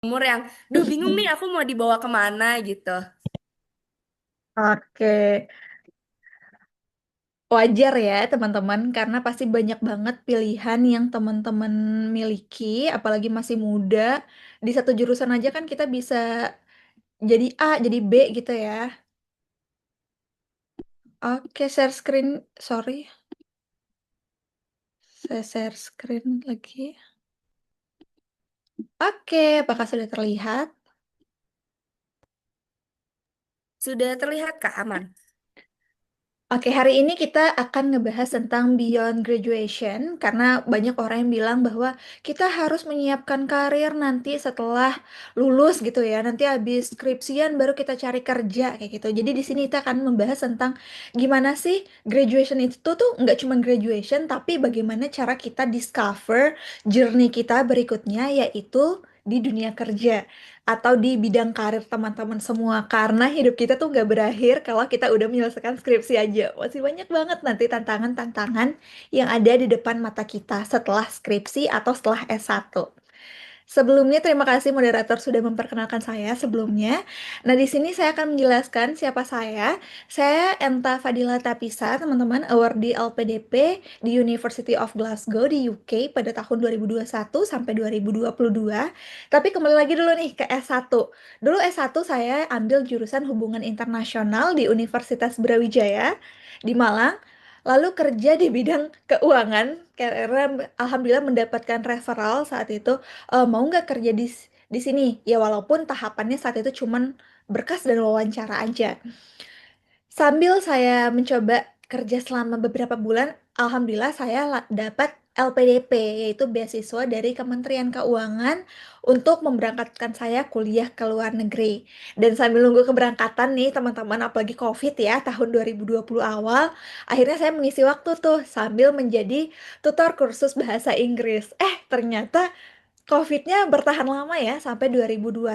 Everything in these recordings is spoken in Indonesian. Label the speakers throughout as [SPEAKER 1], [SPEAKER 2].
[SPEAKER 1] Umur yang, duh bingung nih aku mau dibawa kemana gitu.
[SPEAKER 2] Oke, wajar ya teman-teman karena pasti banyak banget pilihan yang teman-teman miliki, apalagi masih muda. Di satu jurusan aja kan kita bisa jadi A, jadi B gitu ya. Oke, share screen. Sorry, saya share screen lagi. Oke, apakah sudah terlihat?
[SPEAKER 1] Sudah terlihat Kak Aman?
[SPEAKER 2] Oke, hari ini kita akan ngebahas tentang beyond graduation karena banyak orang yang bilang bahwa kita harus menyiapkan karir nanti setelah lulus gitu ya. Nanti habis skripsian baru kita cari kerja kayak gitu. Jadi di sini kita akan membahas tentang gimana sih graduation itu tuh nggak cuma graduation tapi bagaimana cara kita discover journey kita berikutnya yaitu di dunia kerja atau di bidang karir teman-teman semua karena hidup kita tuh nggak berakhir kalau kita udah menyelesaikan skripsi aja masih banyak banget nanti tantangan-tantangan yang ada di depan mata kita setelah skripsi atau setelah S1. Sebelumnya, terima kasih moderator sudah memperkenalkan saya sebelumnya. Nah, di sini saya akan menjelaskan siapa saya. Saya Enta Fadila Tapisa, teman-teman, awardee LPDP di University of Glasgow di UK pada tahun 2021 sampai 2022. Tapi kembali lagi dulu nih ke S1. Dulu S1 saya ambil jurusan hubungan internasional di Universitas Brawijaya di Malang. Lalu kerja di bidang keuangan karena alhamdulillah mendapatkan referral saat itu mau nggak kerja di sini ya walaupun tahapannya saat itu cuman berkas dan wawancara aja. Sambil saya mencoba kerja selama beberapa bulan, alhamdulillah saya dapat LPDP, yaitu beasiswa dari Kementerian Keuangan untuk memberangkatkan saya kuliah ke luar negeri. Dan sambil nunggu keberangkatan nih teman-teman, apalagi COVID ya, tahun 2020 awal, akhirnya saya mengisi waktu tuh sambil menjadi tutor kursus bahasa Inggris. Ternyata COVID-nya bertahan lama ya sampai 2021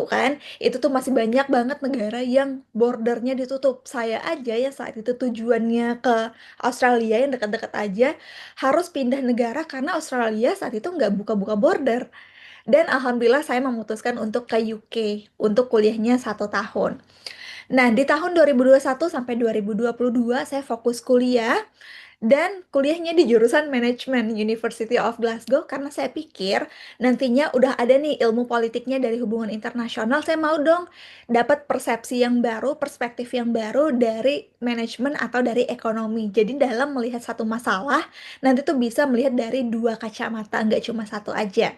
[SPEAKER 2] kan. Itu tuh masih banyak banget negara yang bordernya ditutup. Saya aja ya saat itu tujuannya ke Australia yang dekat-dekat aja harus pindah negara karena Australia saat itu nggak buka-buka border. Dan alhamdulillah saya memutuskan untuk ke UK untuk kuliahnya 1 tahun. Nah, di tahun 2021 sampai 2022 saya fokus kuliah dan kuliahnya di jurusan manajemen University of Glasgow karena saya pikir nantinya udah ada nih ilmu politiknya dari hubungan internasional, saya mau dong dapat persepsi yang baru, perspektif yang baru dari manajemen atau dari ekonomi. Jadi dalam melihat satu masalah, nanti tuh bisa melihat dari dua kacamata, nggak cuma satu aja.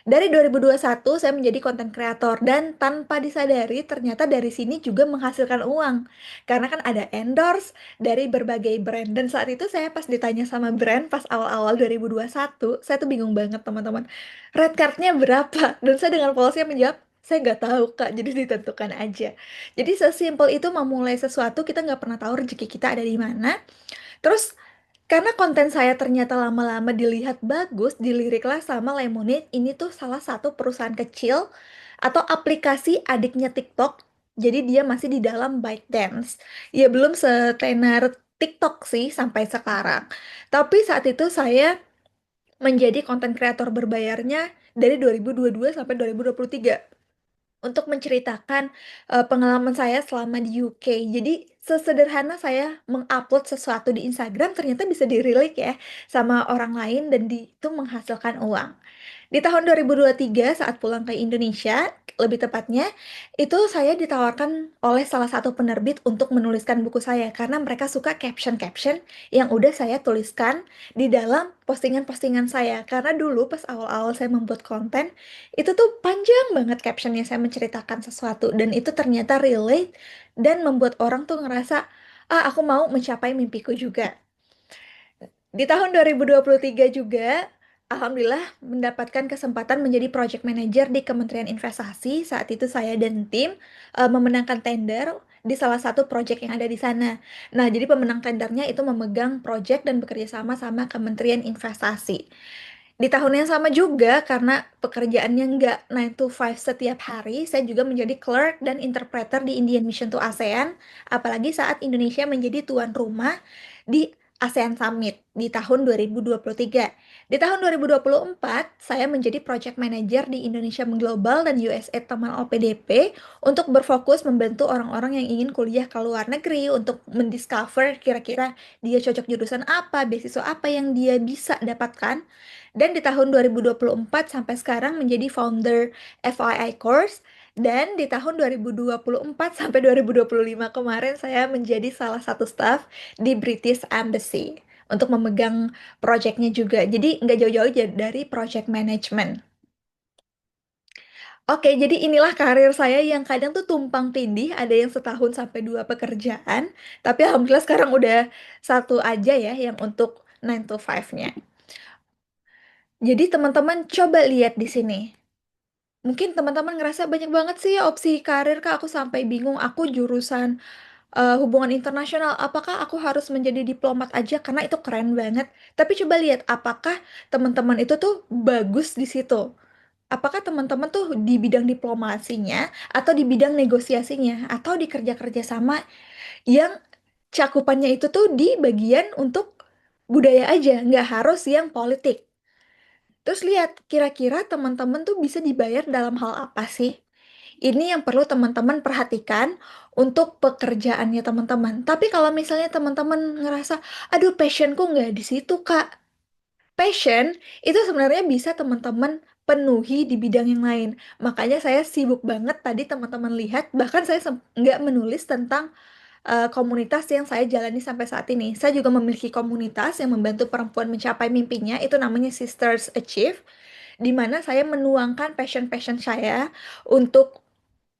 [SPEAKER 2] Dari 2021 saya menjadi konten kreator dan tanpa disadari ternyata dari sini juga menghasilkan uang. Karena kan ada endorse dari berbagai brand dan saat itu saya pas ditanya sama brand pas awal-awal 2021, saya tuh bingung banget teman-teman. Red cardnya berapa? Dan saya dengan polosnya menjawab, saya nggak tahu Kak, jadi ditentukan aja. Jadi sesimpel itu memulai sesuatu kita nggak pernah tahu rezeki kita ada di mana. Terus karena konten saya ternyata lama-lama dilihat bagus, diliriklah sama Lemonade. Ini tuh salah satu perusahaan kecil atau aplikasi adiknya TikTok. Jadi dia masih di dalam ByteDance. Ya belum setenar TikTok sih sampai sekarang. Tapi saat itu saya menjadi konten kreator berbayarnya dari 2022 sampai 2023 untuk menceritakan pengalaman saya selama di UK. Jadi sesederhana saya mengupload sesuatu di Instagram ternyata bisa dirilik ya sama orang lain dan itu menghasilkan uang. Di tahun 2023 saat pulang ke Indonesia, lebih tepatnya, itu saya ditawarkan oleh salah satu penerbit untuk menuliskan buku saya karena mereka suka caption-caption yang udah saya tuliskan di dalam postingan-postingan saya. Karena dulu pas awal-awal saya membuat konten, itu tuh panjang banget captionnya saya menceritakan sesuatu dan itu ternyata relate dan membuat orang tuh ngerasa, ah aku mau mencapai mimpiku juga. Di tahun 2023 juga, alhamdulillah mendapatkan kesempatan menjadi project manager di Kementerian Investasi. Saat itu saya dan tim memenangkan tender di salah satu project yang ada di sana. Nah, jadi pemenang tendernya itu memegang project dan bekerja sama sama Kementerian Investasi. Di tahun yang sama juga, karena pekerjaannya nggak 9 to 5 setiap hari, saya juga menjadi clerk dan interpreter di Indian Mission to ASEAN, apalagi saat Indonesia menjadi tuan rumah di ASEAN Summit di tahun 2023. Di tahun 2024, saya menjadi project manager di Indonesia Global dan USA Teman LPDP untuk berfokus membantu orang-orang yang ingin kuliah ke luar negeri untuk mendiscover kira-kira dia cocok jurusan apa, beasiswa apa yang dia bisa dapatkan. Dan di tahun 2024 sampai sekarang menjadi founder FYI Course. Dan di tahun 2024 sampai 2025 kemarin saya menjadi salah satu staff di British Embassy untuk memegang projectnya juga. Jadi nggak jauh-jauh dari project management. Oke, jadi inilah karir saya yang kadang tuh tumpang tindih, ada yang setahun sampai dua pekerjaan, tapi alhamdulillah sekarang udah satu aja ya yang untuk 9 to 5-nya. Jadi teman-teman coba lihat di sini. Mungkin teman-teman ngerasa banyak banget sih ya opsi karir, Kak. Aku sampai bingung, aku jurusan hubungan internasional, apakah aku harus menjadi diplomat aja karena itu keren banget. Tapi coba lihat apakah teman-teman itu tuh bagus di situ. Apakah teman-teman tuh di bidang diplomasinya atau di bidang negosiasinya atau di kerja-kerja sama yang cakupannya itu tuh di bagian untuk budaya aja, nggak harus yang politik. Terus lihat kira-kira teman-teman tuh bisa dibayar dalam hal apa sih? Ini yang perlu teman-teman perhatikan untuk pekerjaannya teman-teman. Tapi kalau misalnya teman-teman ngerasa, aduh passionku nggak di situ, Kak. Passion itu sebenarnya bisa teman-teman penuhi di bidang yang lain. Makanya saya sibuk banget tadi teman-teman lihat, bahkan saya nggak menulis tentang komunitas yang saya jalani sampai saat ini. Saya juga memiliki komunitas yang membantu perempuan mencapai mimpinya, itu namanya Sisters Achieve, di mana saya menuangkan passion-passion saya untuk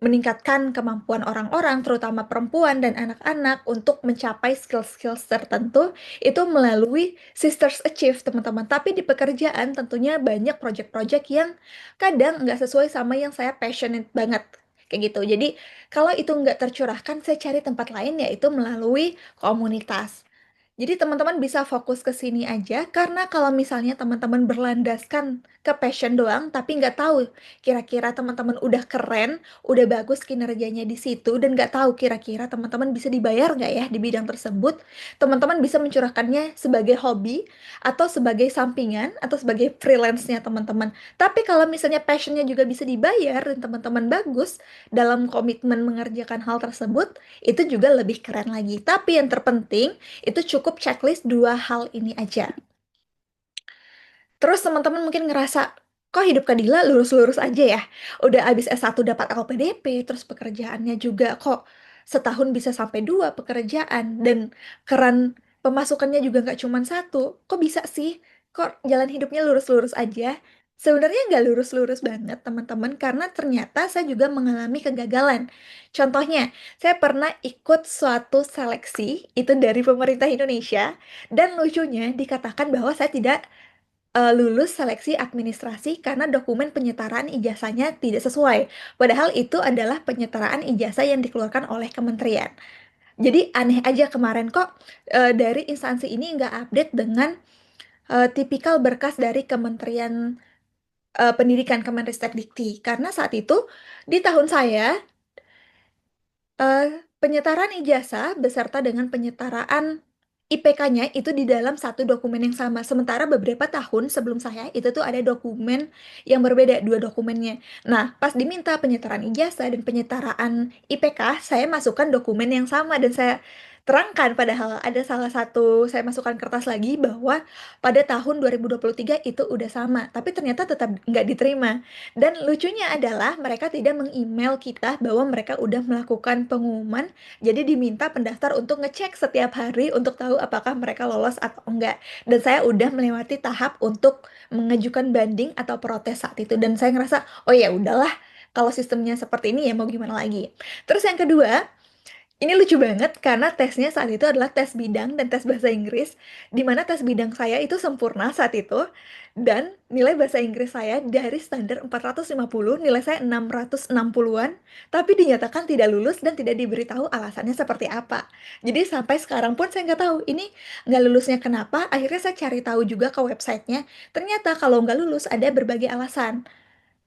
[SPEAKER 2] meningkatkan kemampuan orang-orang, terutama perempuan dan anak-anak, untuk mencapai skill-skill tertentu, itu melalui Sisters Achieve, teman-teman. Tapi di pekerjaan tentunya banyak project-project yang kadang nggak sesuai sama yang saya passionate banget. Kayak gitu. Jadi, kalau itu nggak tercurahkan, saya cari tempat lain, yaitu melalui komunitas. Jadi teman-teman bisa fokus ke sini aja, karena kalau misalnya teman-teman berlandaskan ke passion doang, tapi nggak tahu kira-kira teman-teman udah keren, udah bagus kinerjanya di situ, dan nggak tahu kira-kira teman-teman bisa dibayar nggak ya di bidang tersebut, teman-teman bisa mencurahkannya sebagai hobi, atau sebagai sampingan, atau sebagai freelance-nya teman-teman. Tapi kalau misalnya passionnya juga bisa dibayar, dan teman-teman bagus dalam komitmen mengerjakan hal tersebut, itu juga lebih keren lagi. Tapi yang terpenting, itu cukup checklist dua hal ini aja. Terus teman-teman mungkin ngerasa, kok hidup Kadila lurus-lurus aja ya? Udah abis S1 dapat LPDP, terus pekerjaannya juga kok setahun bisa sampai dua pekerjaan, dan keran pemasukannya juga nggak cuma satu. Kok bisa sih? Kok jalan hidupnya lurus-lurus aja? Sebenarnya nggak lurus-lurus banget, teman-teman, karena ternyata saya juga mengalami kegagalan. Contohnya, saya pernah ikut suatu seleksi, itu dari pemerintah Indonesia, dan lucunya dikatakan bahwa saya tidak lulus seleksi administrasi karena dokumen penyetaraan ijazahnya tidak sesuai. Padahal itu adalah penyetaraan ijazah yang dikeluarkan oleh kementerian. Jadi aneh aja kemarin kok dari instansi ini nggak update dengan tipikal berkas dari Kementerian Pendidikan Kemendikti. Karena saat itu di tahun saya penyetaraan ijazah beserta dengan penyetaraan IPK-nya itu di dalam satu dokumen yang sama. Sementara beberapa tahun sebelum saya itu tuh ada dokumen yang berbeda, dua dokumennya. Nah, pas diminta penyetaraan ijazah dan penyetaraan IPK, saya masukkan dokumen yang sama dan saya terangkan, padahal ada salah satu saya masukkan kertas lagi bahwa pada tahun 2023 itu udah sama, tapi ternyata tetap nggak diterima. Dan lucunya adalah mereka tidak meng-email kita bahwa mereka udah melakukan pengumuman, jadi diminta pendaftar untuk ngecek setiap hari untuk tahu apakah mereka lolos atau enggak. Dan saya udah melewati tahap untuk mengajukan banding atau protes saat itu. Dan saya ngerasa, oh ya udahlah, kalau sistemnya seperti ini ya mau gimana lagi. Terus yang kedua, ini lucu banget karena tesnya saat itu adalah tes bidang dan tes bahasa Inggris, di mana tes bidang saya itu sempurna saat itu, dan nilai bahasa Inggris saya dari standar 450, nilai saya 660-an, tapi dinyatakan tidak lulus dan tidak diberitahu alasannya seperti apa. Jadi sampai sekarang pun saya nggak tahu ini nggak lulusnya kenapa, akhirnya saya cari tahu juga ke websitenya, ternyata kalau nggak lulus ada berbagai alasan.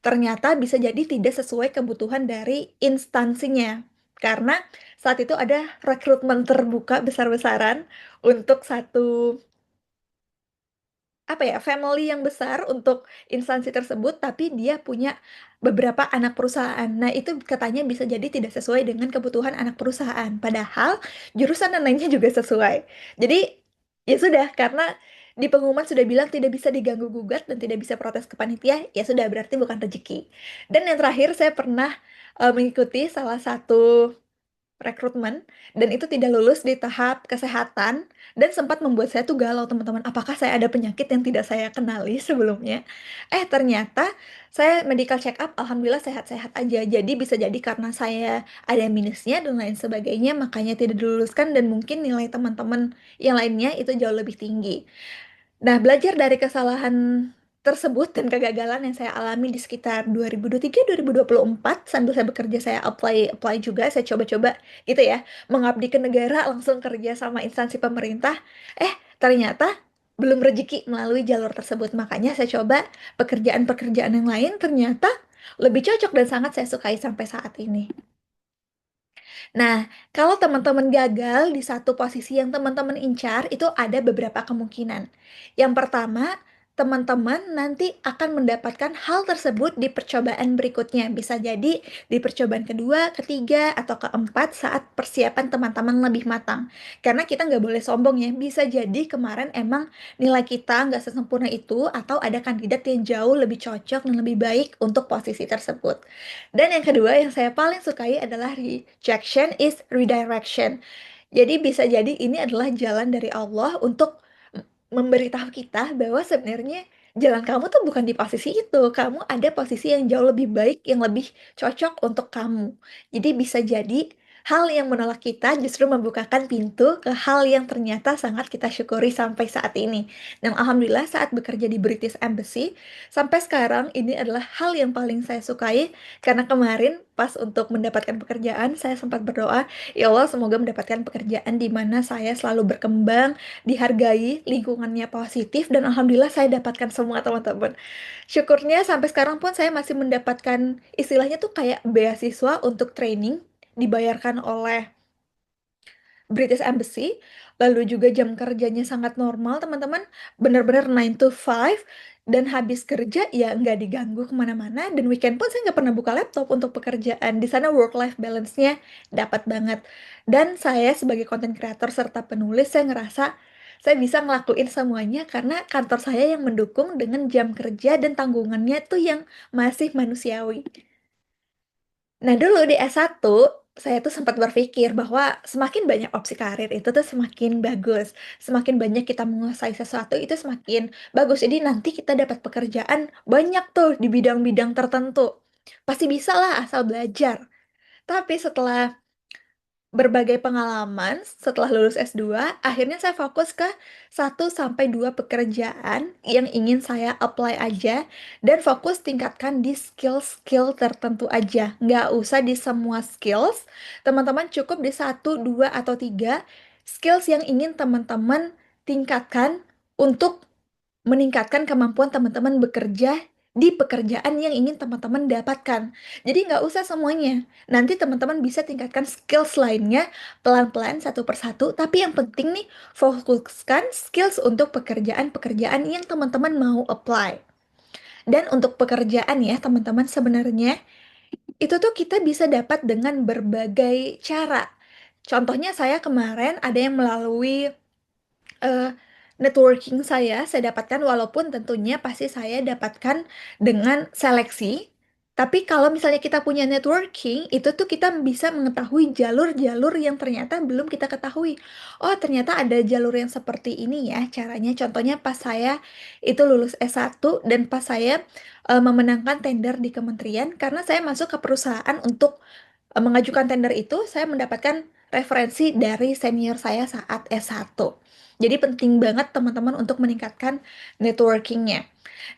[SPEAKER 2] Ternyata bisa jadi tidak sesuai kebutuhan dari instansinya. Karena saat itu ada rekrutmen terbuka besar-besaran untuk satu apa ya, family yang besar untuk instansi tersebut, tapi dia punya beberapa anak perusahaan. Nah, itu katanya bisa jadi tidak sesuai dengan kebutuhan anak perusahaan. Padahal jurusan dan lainnya juga sesuai. Jadi ya sudah, karena di pengumuman sudah bilang tidak bisa diganggu gugat dan tidak bisa protes ke panitia, ya sudah berarti bukan rezeki. Dan yang terakhir saya pernah mengikuti salah satu rekrutmen dan itu tidak lulus di tahap kesehatan dan sempat membuat saya tuh galau teman-teman, apakah saya ada penyakit yang tidak saya kenali sebelumnya. Ternyata saya medical check up, alhamdulillah sehat-sehat aja. Jadi bisa jadi karena saya ada minusnya dan lain sebagainya makanya tidak diluluskan, dan mungkin nilai teman-teman yang lainnya itu jauh lebih tinggi. Nah, belajar dari kesalahan tersebut dan kegagalan yang saya alami di sekitar 2023-2024, sambil saya bekerja saya apply juga, saya coba-coba gitu ya, mengabdi ke negara, langsung kerja sama instansi pemerintah. Ternyata belum rezeki melalui jalur tersebut. Makanya saya coba pekerjaan-pekerjaan yang lain, ternyata lebih cocok dan sangat saya sukai sampai saat ini. Nah, kalau teman-teman gagal di satu posisi yang teman-teman incar, itu ada beberapa kemungkinan. Yang pertama, teman-teman nanti akan mendapatkan hal tersebut di percobaan berikutnya. Bisa jadi di percobaan kedua, ketiga, atau keempat saat persiapan teman-teman lebih matang. Karena kita nggak boleh sombong ya. Bisa jadi kemarin emang nilai kita nggak sesempurna itu, atau ada kandidat yang jauh lebih cocok dan lebih baik untuk posisi tersebut. Dan yang kedua yang saya paling sukai adalah rejection is redirection. Jadi bisa jadi ini adalah jalan dari Allah untuk memberitahu kita bahwa sebenarnya jalan kamu tuh bukan di posisi itu. Kamu ada posisi yang jauh lebih baik, yang lebih cocok untuk kamu. Jadi bisa jadi hal yang menolak kita justru membukakan pintu ke hal yang ternyata sangat kita syukuri sampai saat ini. Dan alhamdulillah saat bekerja di British Embassy, sampai sekarang ini adalah hal yang paling saya sukai, karena kemarin pas untuk mendapatkan pekerjaan, saya sempat berdoa, ya Allah semoga mendapatkan pekerjaan di mana saya selalu berkembang, dihargai, lingkungannya positif, dan alhamdulillah saya dapatkan semua teman-teman. Syukurnya sampai sekarang pun saya masih mendapatkan istilahnya tuh kayak beasiswa untuk training, dibayarkan oleh British Embassy, lalu juga jam kerjanya sangat normal teman-teman, benar-benar 9 to 5, dan habis kerja ya nggak diganggu kemana-mana, dan weekend pun saya nggak pernah buka laptop untuk pekerjaan. Di sana work-life balance-nya dapat banget. Dan saya sebagai content creator serta penulis, saya ngerasa saya bisa ngelakuin semuanya karena kantor saya yang mendukung dengan jam kerja dan tanggungannya tuh yang masih manusiawi. Nah, dulu di S1, saya tuh sempat berpikir bahwa semakin banyak opsi karir itu tuh semakin bagus. Semakin banyak kita menguasai sesuatu itu semakin bagus. Jadi nanti kita dapat pekerjaan banyak tuh di bidang-bidang tertentu. Pasti bisa lah asal belajar. Tapi setelah berbagai pengalaman setelah lulus S2, akhirnya saya fokus ke 1 sampai 2 pekerjaan yang ingin saya apply aja, dan fokus tingkatkan di skill-skill tertentu aja. Nggak usah di semua skills, teman-teman cukup di 1, 2, atau 3 skills yang ingin teman-teman tingkatkan untuk meningkatkan kemampuan teman-teman bekerja di pekerjaan yang ingin teman-teman dapatkan. Jadi nggak usah semuanya. Nanti teman-teman bisa tingkatkan skills lainnya pelan-pelan satu persatu. Tapi yang penting nih, fokuskan skills untuk pekerjaan-pekerjaan yang teman-teman mau apply. Dan untuk pekerjaan ya teman-teman, sebenarnya itu tuh kita bisa dapat dengan berbagai cara. Contohnya saya kemarin ada yang melalui eh, networking saya dapatkan, walaupun tentunya pasti saya dapatkan dengan seleksi. Tapi kalau misalnya kita punya networking, itu tuh kita bisa mengetahui jalur-jalur yang ternyata belum kita ketahui. Oh, ternyata ada jalur yang seperti ini ya caranya. Contohnya pas saya itu lulus S1 dan pas saya memenangkan tender di kementerian, karena saya masuk ke perusahaan untuk mengajukan tender itu, saya mendapatkan referensi dari senior saya saat S1. Jadi penting banget teman-teman untuk meningkatkan networkingnya.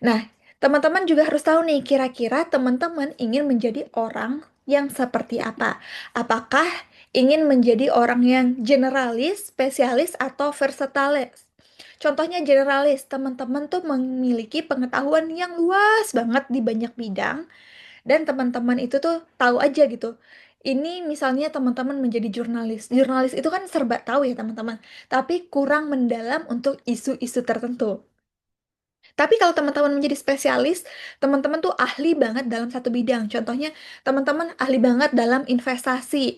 [SPEAKER 2] Nah, teman-teman juga harus tahu nih, kira-kira teman-teman ingin menjadi orang yang seperti apa? Apakah ingin menjadi orang yang generalis, spesialis, atau versatalis? Contohnya generalis, teman-teman tuh memiliki pengetahuan yang luas banget di banyak bidang, dan teman-teman itu tuh tahu aja gitu. Ini misalnya teman-teman menjadi jurnalis. Jurnalis itu kan serba tahu ya teman-teman, tapi kurang mendalam untuk isu-isu tertentu. Tapi kalau teman-teman menjadi spesialis, teman-teman tuh ahli banget dalam satu bidang. Contohnya, teman-teman ahli banget dalam investasi,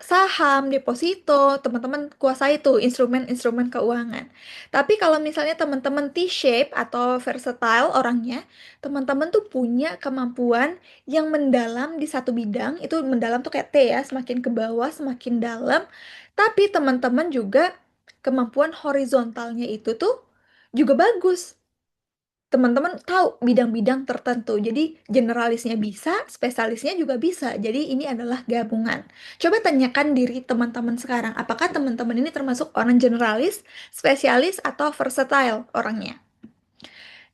[SPEAKER 2] saham, deposito, teman-teman kuasai tuh instrumen-instrumen keuangan. Tapi kalau misalnya teman-teman T-shape atau versatile orangnya, teman-teman tuh punya kemampuan yang mendalam di satu bidang. Itu mendalam tuh kayak T ya, semakin ke bawah, semakin dalam. Tapi teman-teman juga kemampuan horizontalnya itu tuh juga bagus. Teman-teman tahu bidang-bidang tertentu. Jadi generalisnya bisa, spesialisnya juga bisa. Jadi ini adalah gabungan. Coba tanyakan diri teman-teman sekarang, apakah teman-teman ini termasuk orang generalis, spesialis, atau versatile orangnya?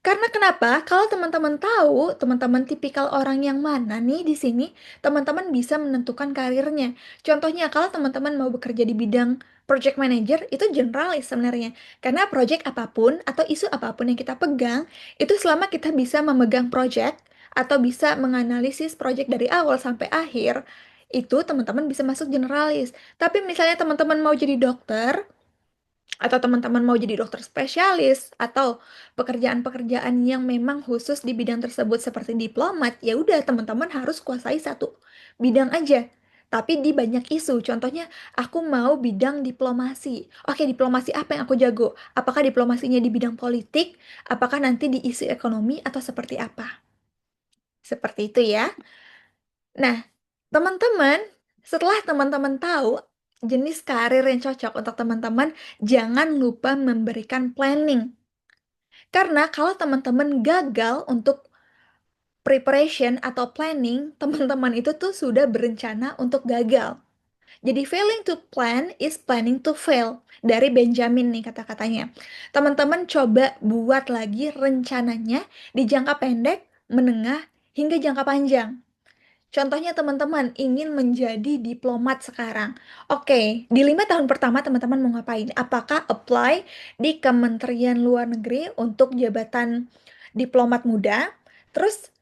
[SPEAKER 2] Karena kenapa? Kalau teman-teman tahu, teman-teman tipikal orang yang mana nih di sini, teman-teman bisa menentukan karirnya. Contohnya, kalau teman-teman mau bekerja di bidang project manager, itu generalis sebenarnya. Karena project apapun atau isu apapun yang kita pegang, itu selama kita bisa memegang project atau bisa menganalisis project dari awal sampai akhir, itu teman-teman bisa masuk generalis. Tapi misalnya teman-teman mau jadi dokter, atau teman-teman mau jadi dokter spesialis atau pekerjaan-pekerjaan yang memang khusus di bidang tersebut seperti diplomat, ya udah teman-teman harus kuasai satu bidang aja. Tapi di banyak isu, contohnya aku mau bidang diplomasi. Oke, diplomasi apa yang aku jago? Apakah diplomasinya di bidang politik? Apakah nanti di isu ekonomi atau seperti apa? Seperti itu ya. Nah, teman-teman, setelah teman-teman tahu jenis karir yang cocok untuk teman-teman, jangan lupa memberikan planning. Karena kalau teman-teman gagal untuk preparation atau planning, teman-teman itu tuh sudah berencana untuk gagal. Jadi failing to plan is planning to fail. Dari Benjamin nih kata-katanya. Teman-teman coba buat lagi rencananya di jangka pendek, menengah, hingga jangka panjang. Contohnya teman-teman ingin menjadi diplomat sekarang. Oke, di 5 tahun pertama teman-teman mau ngapain? Apakah apply di Kementerian Luar Negeri untuk jabatan diplomat muda? Terus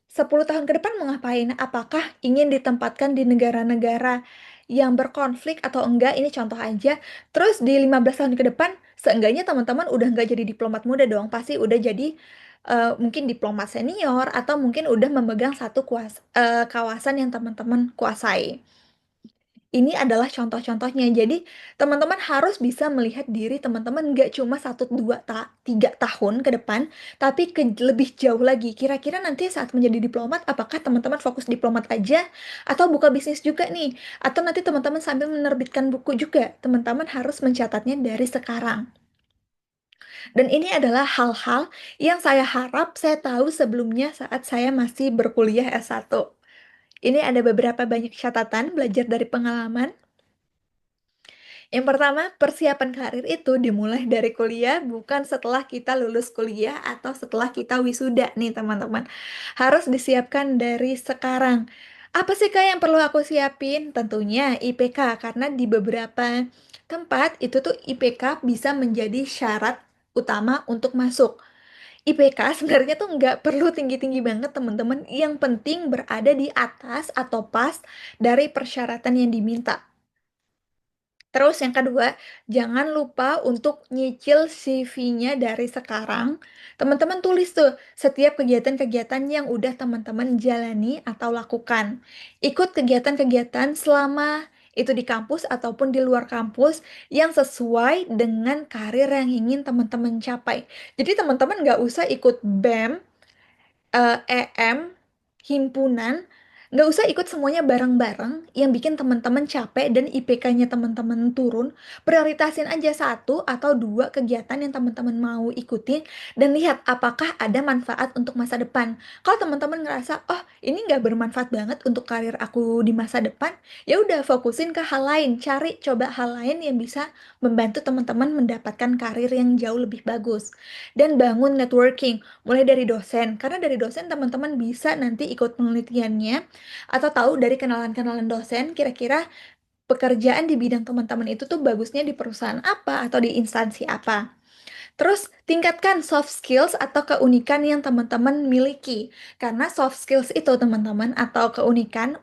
[SPEAKER 2] 10 tahun ke depan mau ngapain? Apakah ingin ditempatkan di negara-negara yang berkonflik atau enggak? Ini contoh aja. Terus di 15 tahun ke depan, seenggaknya teman-teman udah nggak jadi diplomat muda dong. Pasti udah jadi mungkin diplomat senior atau mungkin udah memegang satu kawasan yang teman-teman kuasai. Ini adalah contoh-contohnya. Jadi, teman-teman harus bisa melihat diri teman-teman nggak cuma 1, 2, 3 tahun ke depan, tapi ke lebih jauh lagi. Kira-kira nanti saat menjadi diplomat, apakah teman-teman fokus diplomat aja, atau buka bisnis juga nih? Atau nanti teman-teman sambil menerbitkan buku juga? Teman-teman harus mencatatnya dari sekarang. Dan ini adalah hal-hal yang saya harap saya tahu sebelumnya saat saya masih berkuliah S1. Ini ada beberapa banyak catatan belajar dari pengalaman. Yang pertama, persiapan karir itu dimulai dari kuliah, bukan setelah kita lulus kuliah atau setelah kita wisuda nih teman-teman. Harus disiapkan dari sekarang. Apa sih Kak yang perlu aku siapin? Tentunya IPK, karena di beberapa tempat itu tuh IPK bisa menjadi syarat utama untuk masuk. IPK sebenarnya tuh nggak perlu tinggi-tinggi banget teman-teman. Yang penting berada di atas atau pas dari persyaratan yang diminta. Terus yang kedua, jangan lupa untuk nyicil CV-nya dari sekarang. Teman-teman tulis tuh setiap kegiatan-kegiatan yang udah teman-teman jalani atau lakukan. Ikut kegiatan-kegiatan selama itu di kampus ataupun di luar kampus yang sesuai dengan karir yang ingin teman-teman capai. Jadi teman-teman nggak usah ikut BEM, EM, himpunan, nggak usah ikut semuanya bareng-bareng yang bikin teman-teman capek dan IPK-nya teman-teman turun. Prioritasin aja satu atau dua kegiatan yang teman-teman mau ikutin dan lihat apakah ada manfaat untuk masa depan. Kalau teman-teman ngerasa, oh ini nggak bermanfaat banget untuk karir aku di masa depan, ya udah fokusin ke hal lain, cari coba hal lain yang bisa membantu teman-teman mendapatkan karir yang jauh lebih bagus. Dan bangun networking mulai dari dosen, karena dari dosen teman-teman bisa nanti ikut penelitiannya atau tahu dari kenalan-kenalan dosen kira-kira pekerjaan di bidang teman-teman itu tuh bagusnya di perusahaan apa atau di instansi apa. Terus tingkatkan soft skills atau keunikan yang teman-teman miliki. Karena soft skills itu teman-teman atau keunikan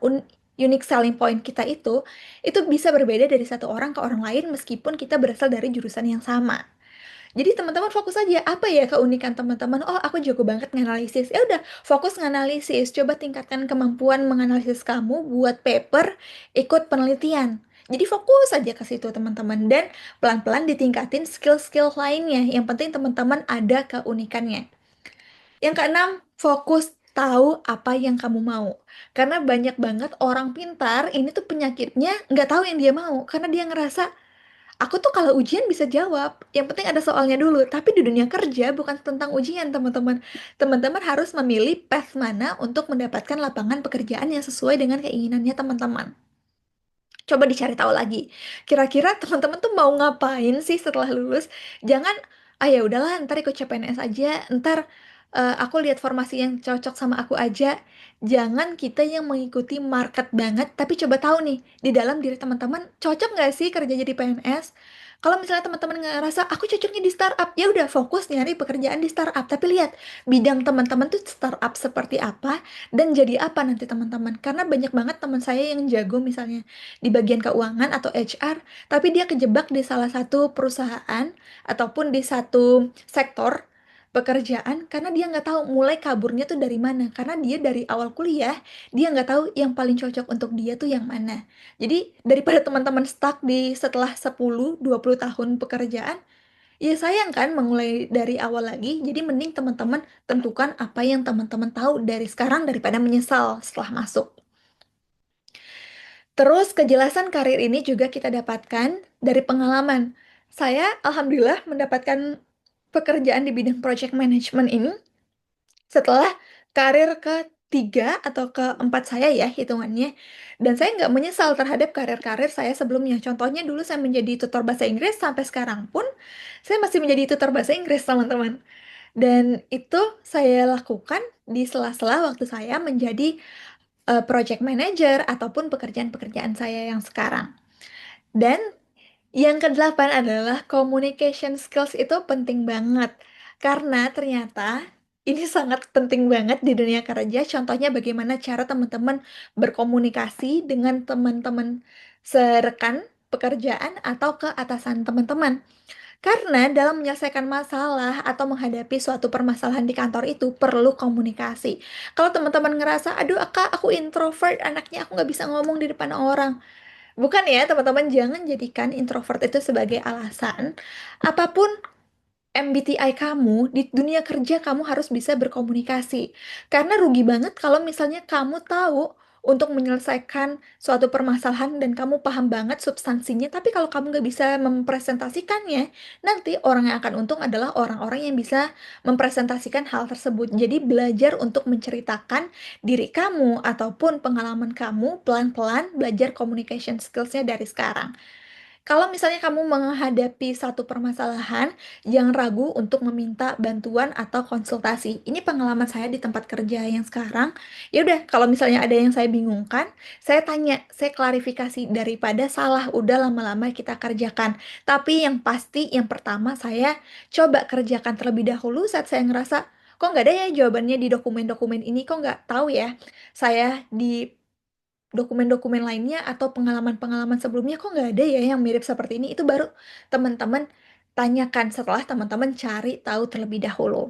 [SPEAKER 2] unique selling point kita itu bisa berbeda dari satu orang ke orang lain meskipun kita berasal dari jurusan yang sama. Jadi teman-teman fokus aja apa ya keunikan teman-teman. Oh, aku jago banget nganalisis. Ya udah, fokus nganalisis. Coba tingkatkan kemampuan menganalisis kamu buat paper, ikut penelitian. Jadi fokus aja ke situ teman-teman dan pelan-pelan ditingkatin skill-skill lainnya. Yang penting teman-teman ada keunikannya. Yang keenam, fokus tahu apa yang kamu mau. Karena banyak banget orang pintar ini tuh penyakitnya nggak tahu yang dia mau karena dia ngerasa aku tuh kalau ujian bisa jawab, yang penting ada soalnya dulu. Tapi di dunia kerja bukan tentang ujian, teman-teman. Teman-teman harus memilih path mana untuk mendapatkan lapangan pekerjaan yang sesuai dengan keinginannya teman-teman. Coba dicari tahu lagi. Kira-kira teman-teman tuh mau ngapain sih setelah lulus? Jangan, ah ya udahlah, ntar ikut CPNS aja, ntar aku lihat formasi yang cocok sama aku aja. Jangan kita yang mengikuti market banget, tapi coba tahu nih, di dalam diri teman-teman, cocok nggak sih kerja jadi PNS? Kalau misalnya teman-teman ngerasa, aku cocoknya di startup, ya udah fokus nyari pekerjaan di startup. Tapi lihat, bidang teman-teman tuh startup seperti apa, dan jadi apa nanti teman-teman. Karena banyak banget teman saya yang jago misalnya di bagian keuangan atau HR, tapi dia kejebak di salah satu perusahaan ataupun di satu sektor pekerjaan karena dia nggak tahu mulai kaburnya tuh dari mana. Karena dia dari awal kuliah, dia nggak tahu yang paling cocok untuk dia tuh yang mana. Jadi daripada teman-teman stuck di setelah 10-20 tahun pekerjaan, ya sayang kan memulai dari awal lagi. Jadi mending teman-teman tentukan apa yang teman-teman tahu dari sekarang daripada menyesal setelah masuk. Terus kejelasan karir ini juga kita dapatkan dari pengalaman. Saya alhamdulillah mendapatkan pekerjaan di bidang project management ini setelah karir ketiga atau keempat saya ya hitungannya. Dan saya nggak menyesal terhadap karir-karir saya sebelumnya. Contohnya dulu saya menjadi tutor bahasa Inggris sampai sekarang pun saya masih menjadi tutor bahasa Inggris teman-teman. Dan itu saya lakukan di sela-sela waktu saya menjadi project manager ataupun pekerjaan-pekerjaan saya yang sekarang. Dan yang kedelapan adalah communication skills itu penting banget. Karena ternyata ini sangat penting banget di dunia kerja. Contohnya bagaimana cara teman-teman berkomunikasi dengan teman-teman serekan pekerjaan atau ke atasan teman-teman. Karena dalam menyelesaikan masalah atau menghadapi suatu permasalahan di kantor itu perlu komunikasi. Kalau teman-teman ngerasa, aduh kak, aku introvert, anaknya aku nggak bisa ngomong di depan orang. Bukan ya, teman-teman jangan jadikan introvert itu sebagai alasan. Apapun MBTI kamu, di dunia kerja kamu harus bisa berkomunikasi. Karena rugi banget kalau misalnya kamu tahu untuk menyelesaikan suatu permasalahan dan kamu paham banget substansinya, tapi kalau kamu nggak bisa mempresentasikannya, nanti orang yang akan untung adalah orang-orang yang bisa mempresentasikan hal tersebut. Jadi belajar untuk menceritakan diri kamu ataupun pengalaman kamu pelan-pelan belajar communication skills-nya dari sekarang. Kalau misalnya kamu menghadapi satu permasalahan, jangan ragu untuk meminta bantuan atau konsultasi. Ini pengalaman saya di tempat kerja yang sekarang. Ya udah, kalau misalnya ada yang saya bingungkan, saya tanya, saya klarifikasi daripada salah udah lama-lama kita kerjakan. Tapi yang pasti, yang pertama saya coba kerjakan terlebih dahulu saat saya ngerasa kok nggak ada ya jawabannya di dokumen-dokumen ini, kok nggak tahu ya saya di dokumen-dokumen lainnya atau pengalaman-pengalaman sebelumnya kok nggak ada ya yang mirip seperti ini, itu baru teman-teman tanyakan setelah teman-teman cari tahu terlebih dahulu.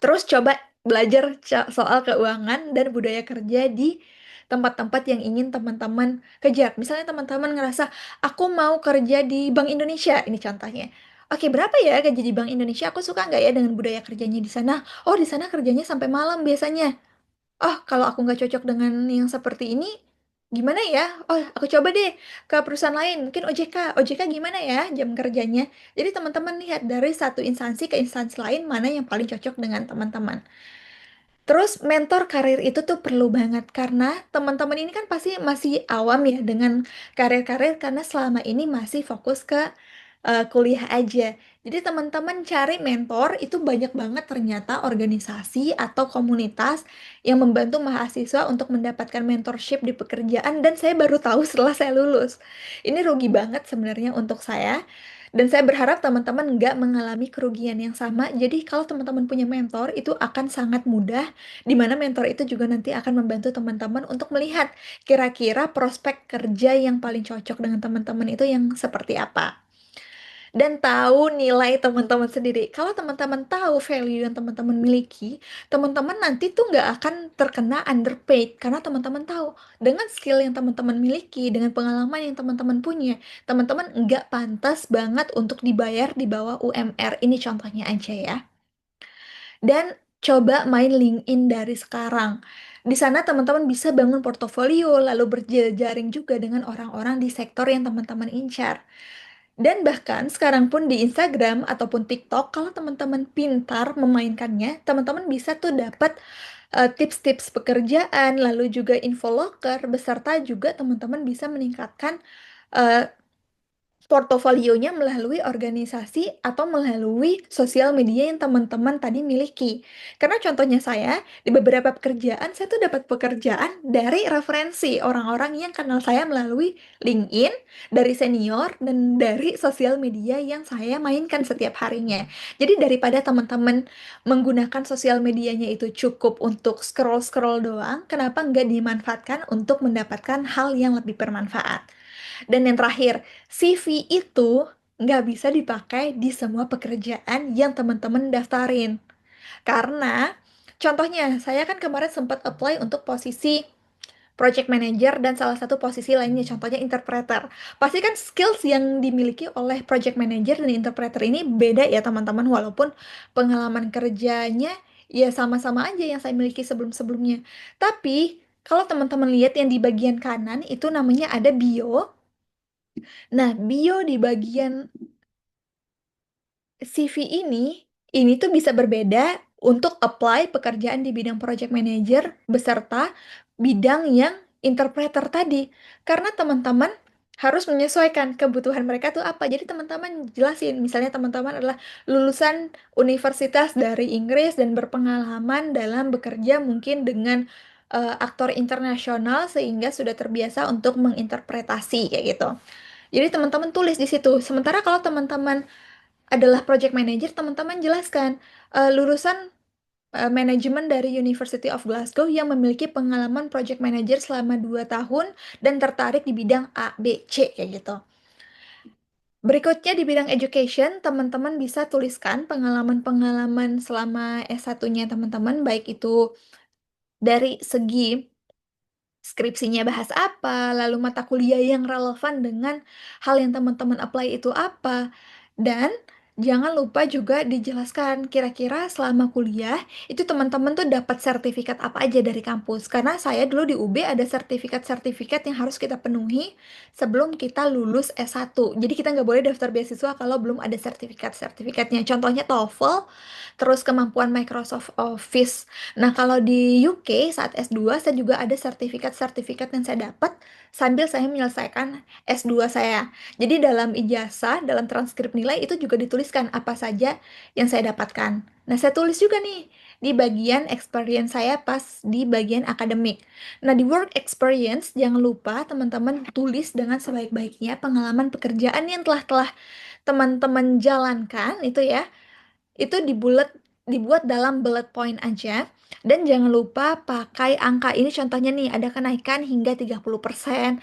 [SPEAKER 2] Terus coba belajar soal keuangan dan budaya kerja di tempat-tempat yang ingin teman-teman kejar. Misalnya teman-teman ngerasa, aku mau kerja di Bank Indonesia, ini contohnya. Oke, berapa ya gaji di Bank Indonesia? Aku suka nggak ya dengan budaya kerjanya di sana? Oh, di sana kerjanya sampai malam biasanya. Oh, kalau aku nggak cocok dengan yang seperti ini, gimana ya? Oh, aku coba deh ke perusahaan lain, mungkin OJK. OJK gimana ya jam kerjanya? Jadi teman-teman lihat dari satu instansi ke instansi lain mana yang paling cocok dengan teman-teman. Terus mentor karir itu tuh perlu banget karena teman-teman ini kan pasti masih awam ya dengan karir-karir karena selama ini masih fokus ke kuliah aja. Jadi teman-teman cari mentor itu banyak banget ternyata organisasi atau komunitas yang membantu mahasiswa untuk mendapatkan mentorship di pekerjaan dan saya baru tahu setelah saya lulus. Ini rugi banget sebenarnya untuk saya. Dan saya berharap teman-teman nggak mengalami kerugian yang sama. Jadi kalau teman-teman punya mentor itu akan sangat mudah di mana mentor itu juga nanti akan membantu teman-teman untuk melihat kira-kira prospek kerja yang paling cocok dengan teman-teman itu yang seperti apa. dan tahu nilai teman-teman sendiri. Kalau teman-teman tahu value yang teman-teman miliki, teman-teman nanti tuh nggak akan terkena underpaid karena teman-teman tahu dengan skill yang teman-teman miliki, dengan pengalaman yang teman-teman punya, teman-teman nggak pantas banget untuk dibayar di bawah UMR. Ini contohnya aja ya. Dan coba main LinkedIn dari sekarang. Di sana teman-teman bisa bangun portofolio, lalu berjejaring juga dengan orang-orang di sektor yang teman-teman incar. Dan bahkan sekarang pun di Instagram ataupun TikTok, kalau teman-teman pintar memainkannya, teman-teman bisa tuh dapat tips-tips pekerjaan, lalu juga info loker, beserta juga teman-teman bisa meningkatkan eh, portofolionya melalui organisasi atau melalui sosial media yang teman-teman tadi miliki. Karena contohnya saya, di beberapa pekerjaan, saya tuh dapat pekerjaan dari referensi orang-orang yang kenal saya melalui LinkedIn, dari senior, dan dari sosial media yang saya mainkan setiap harinya. Jadi daripada teman-teman menggunakan sosial medianya itu cukup untuk scroll-scroll doang, kenapa nggak dimanfaatkan untuk mendapatkan hal yang lebih bermanfaat? Dan yang terakhir, CV itu nggak bisa dipakai di semua pekerjaan yang teman-teman daftarin. Karena, contohnya, saya kan kemarin sempat apply untuk posisi project manager dan salah satu posisi lainnya, contohnya interpreter. Pasti kan skills yang dimiliki oleh project manager dan interpreter ini beda ya teman-teman, walaupun pengalaman kerjanya ya sama-sama aja yang saya miliki sebelum-sebelumnya. Tapi, kalau teman-teman lihat yang di bagian kanan itu namanya ada bio. Nah, bio di bagian CV ini tuh bisa berbeda untuk apply pekerjaan di bidang project manager beserta bidang yang interpreter tadi. Karena teman-teman harus menyesuaikan kebutuhan mereka tuh apa. Jadi teman-teman jelasin, misalnya teman-teman adalah lulusan universitas dari Inggris dan berpengalaman dalam bekerja mungkin dengan aktor internasional sehingga sudah terbiasa untuk menginterpretasi kayak gitu. Jadi teman-teman tulis di situ. Sementara kalau teman-teman adalah project manager, teman-teman jelaskan lulusan manajemen dari University of Glasgow yang memiliki pengalaman project manager selama 2 tahun dan tertarik di bidang A, B, C kayak gitu. Berikutnya di bidang education, teman-teman bisa tuliskan pengalaman-pengalaman selama S1-nya teman-teman, baik itu dari segi skripsinya bahas apa, lalu mata kuliah yang relevan dengan hal yang teman-teman apply itu apa. Dan jangan lupa juga dijelaskan kira-kira selama kuliah itu teman-teman tuh dapat sertifikat apa aja dari kampus. Karena saya dulu di UB ada sertifikat-sertifikat yang harus kita penuhi sebelum kita lulus S1. Jadi kita nggak boleh daftar beasiswa kalau belum ada sertifikat-sertifikatnya. Contohnya TOEFL, terus kemampuan Microsoft Office. Nah, kalau di UK saat S2 saya juga ada sertifikat-sertifikat yang saya dapat sambil saya menyelesaikan S2 saya. Jadi dalam ijazah, dalam transkrip nilai itu juga dituliskan apa saja yang saya dapatkan. Nah, saya tulis juga nih di bagian experience saya pas di bagian akademik. Nah, di work experience jangan lupa teman-teman tulis dengan sebaik-baiknya pengalaman pekerjaan yang telah teman-teman jalankan itu ya, itu dibuat dalam bullet point aja. Dan jangan lupa pakai angka ini, contohnya nih ada kenaikan hingga 30%.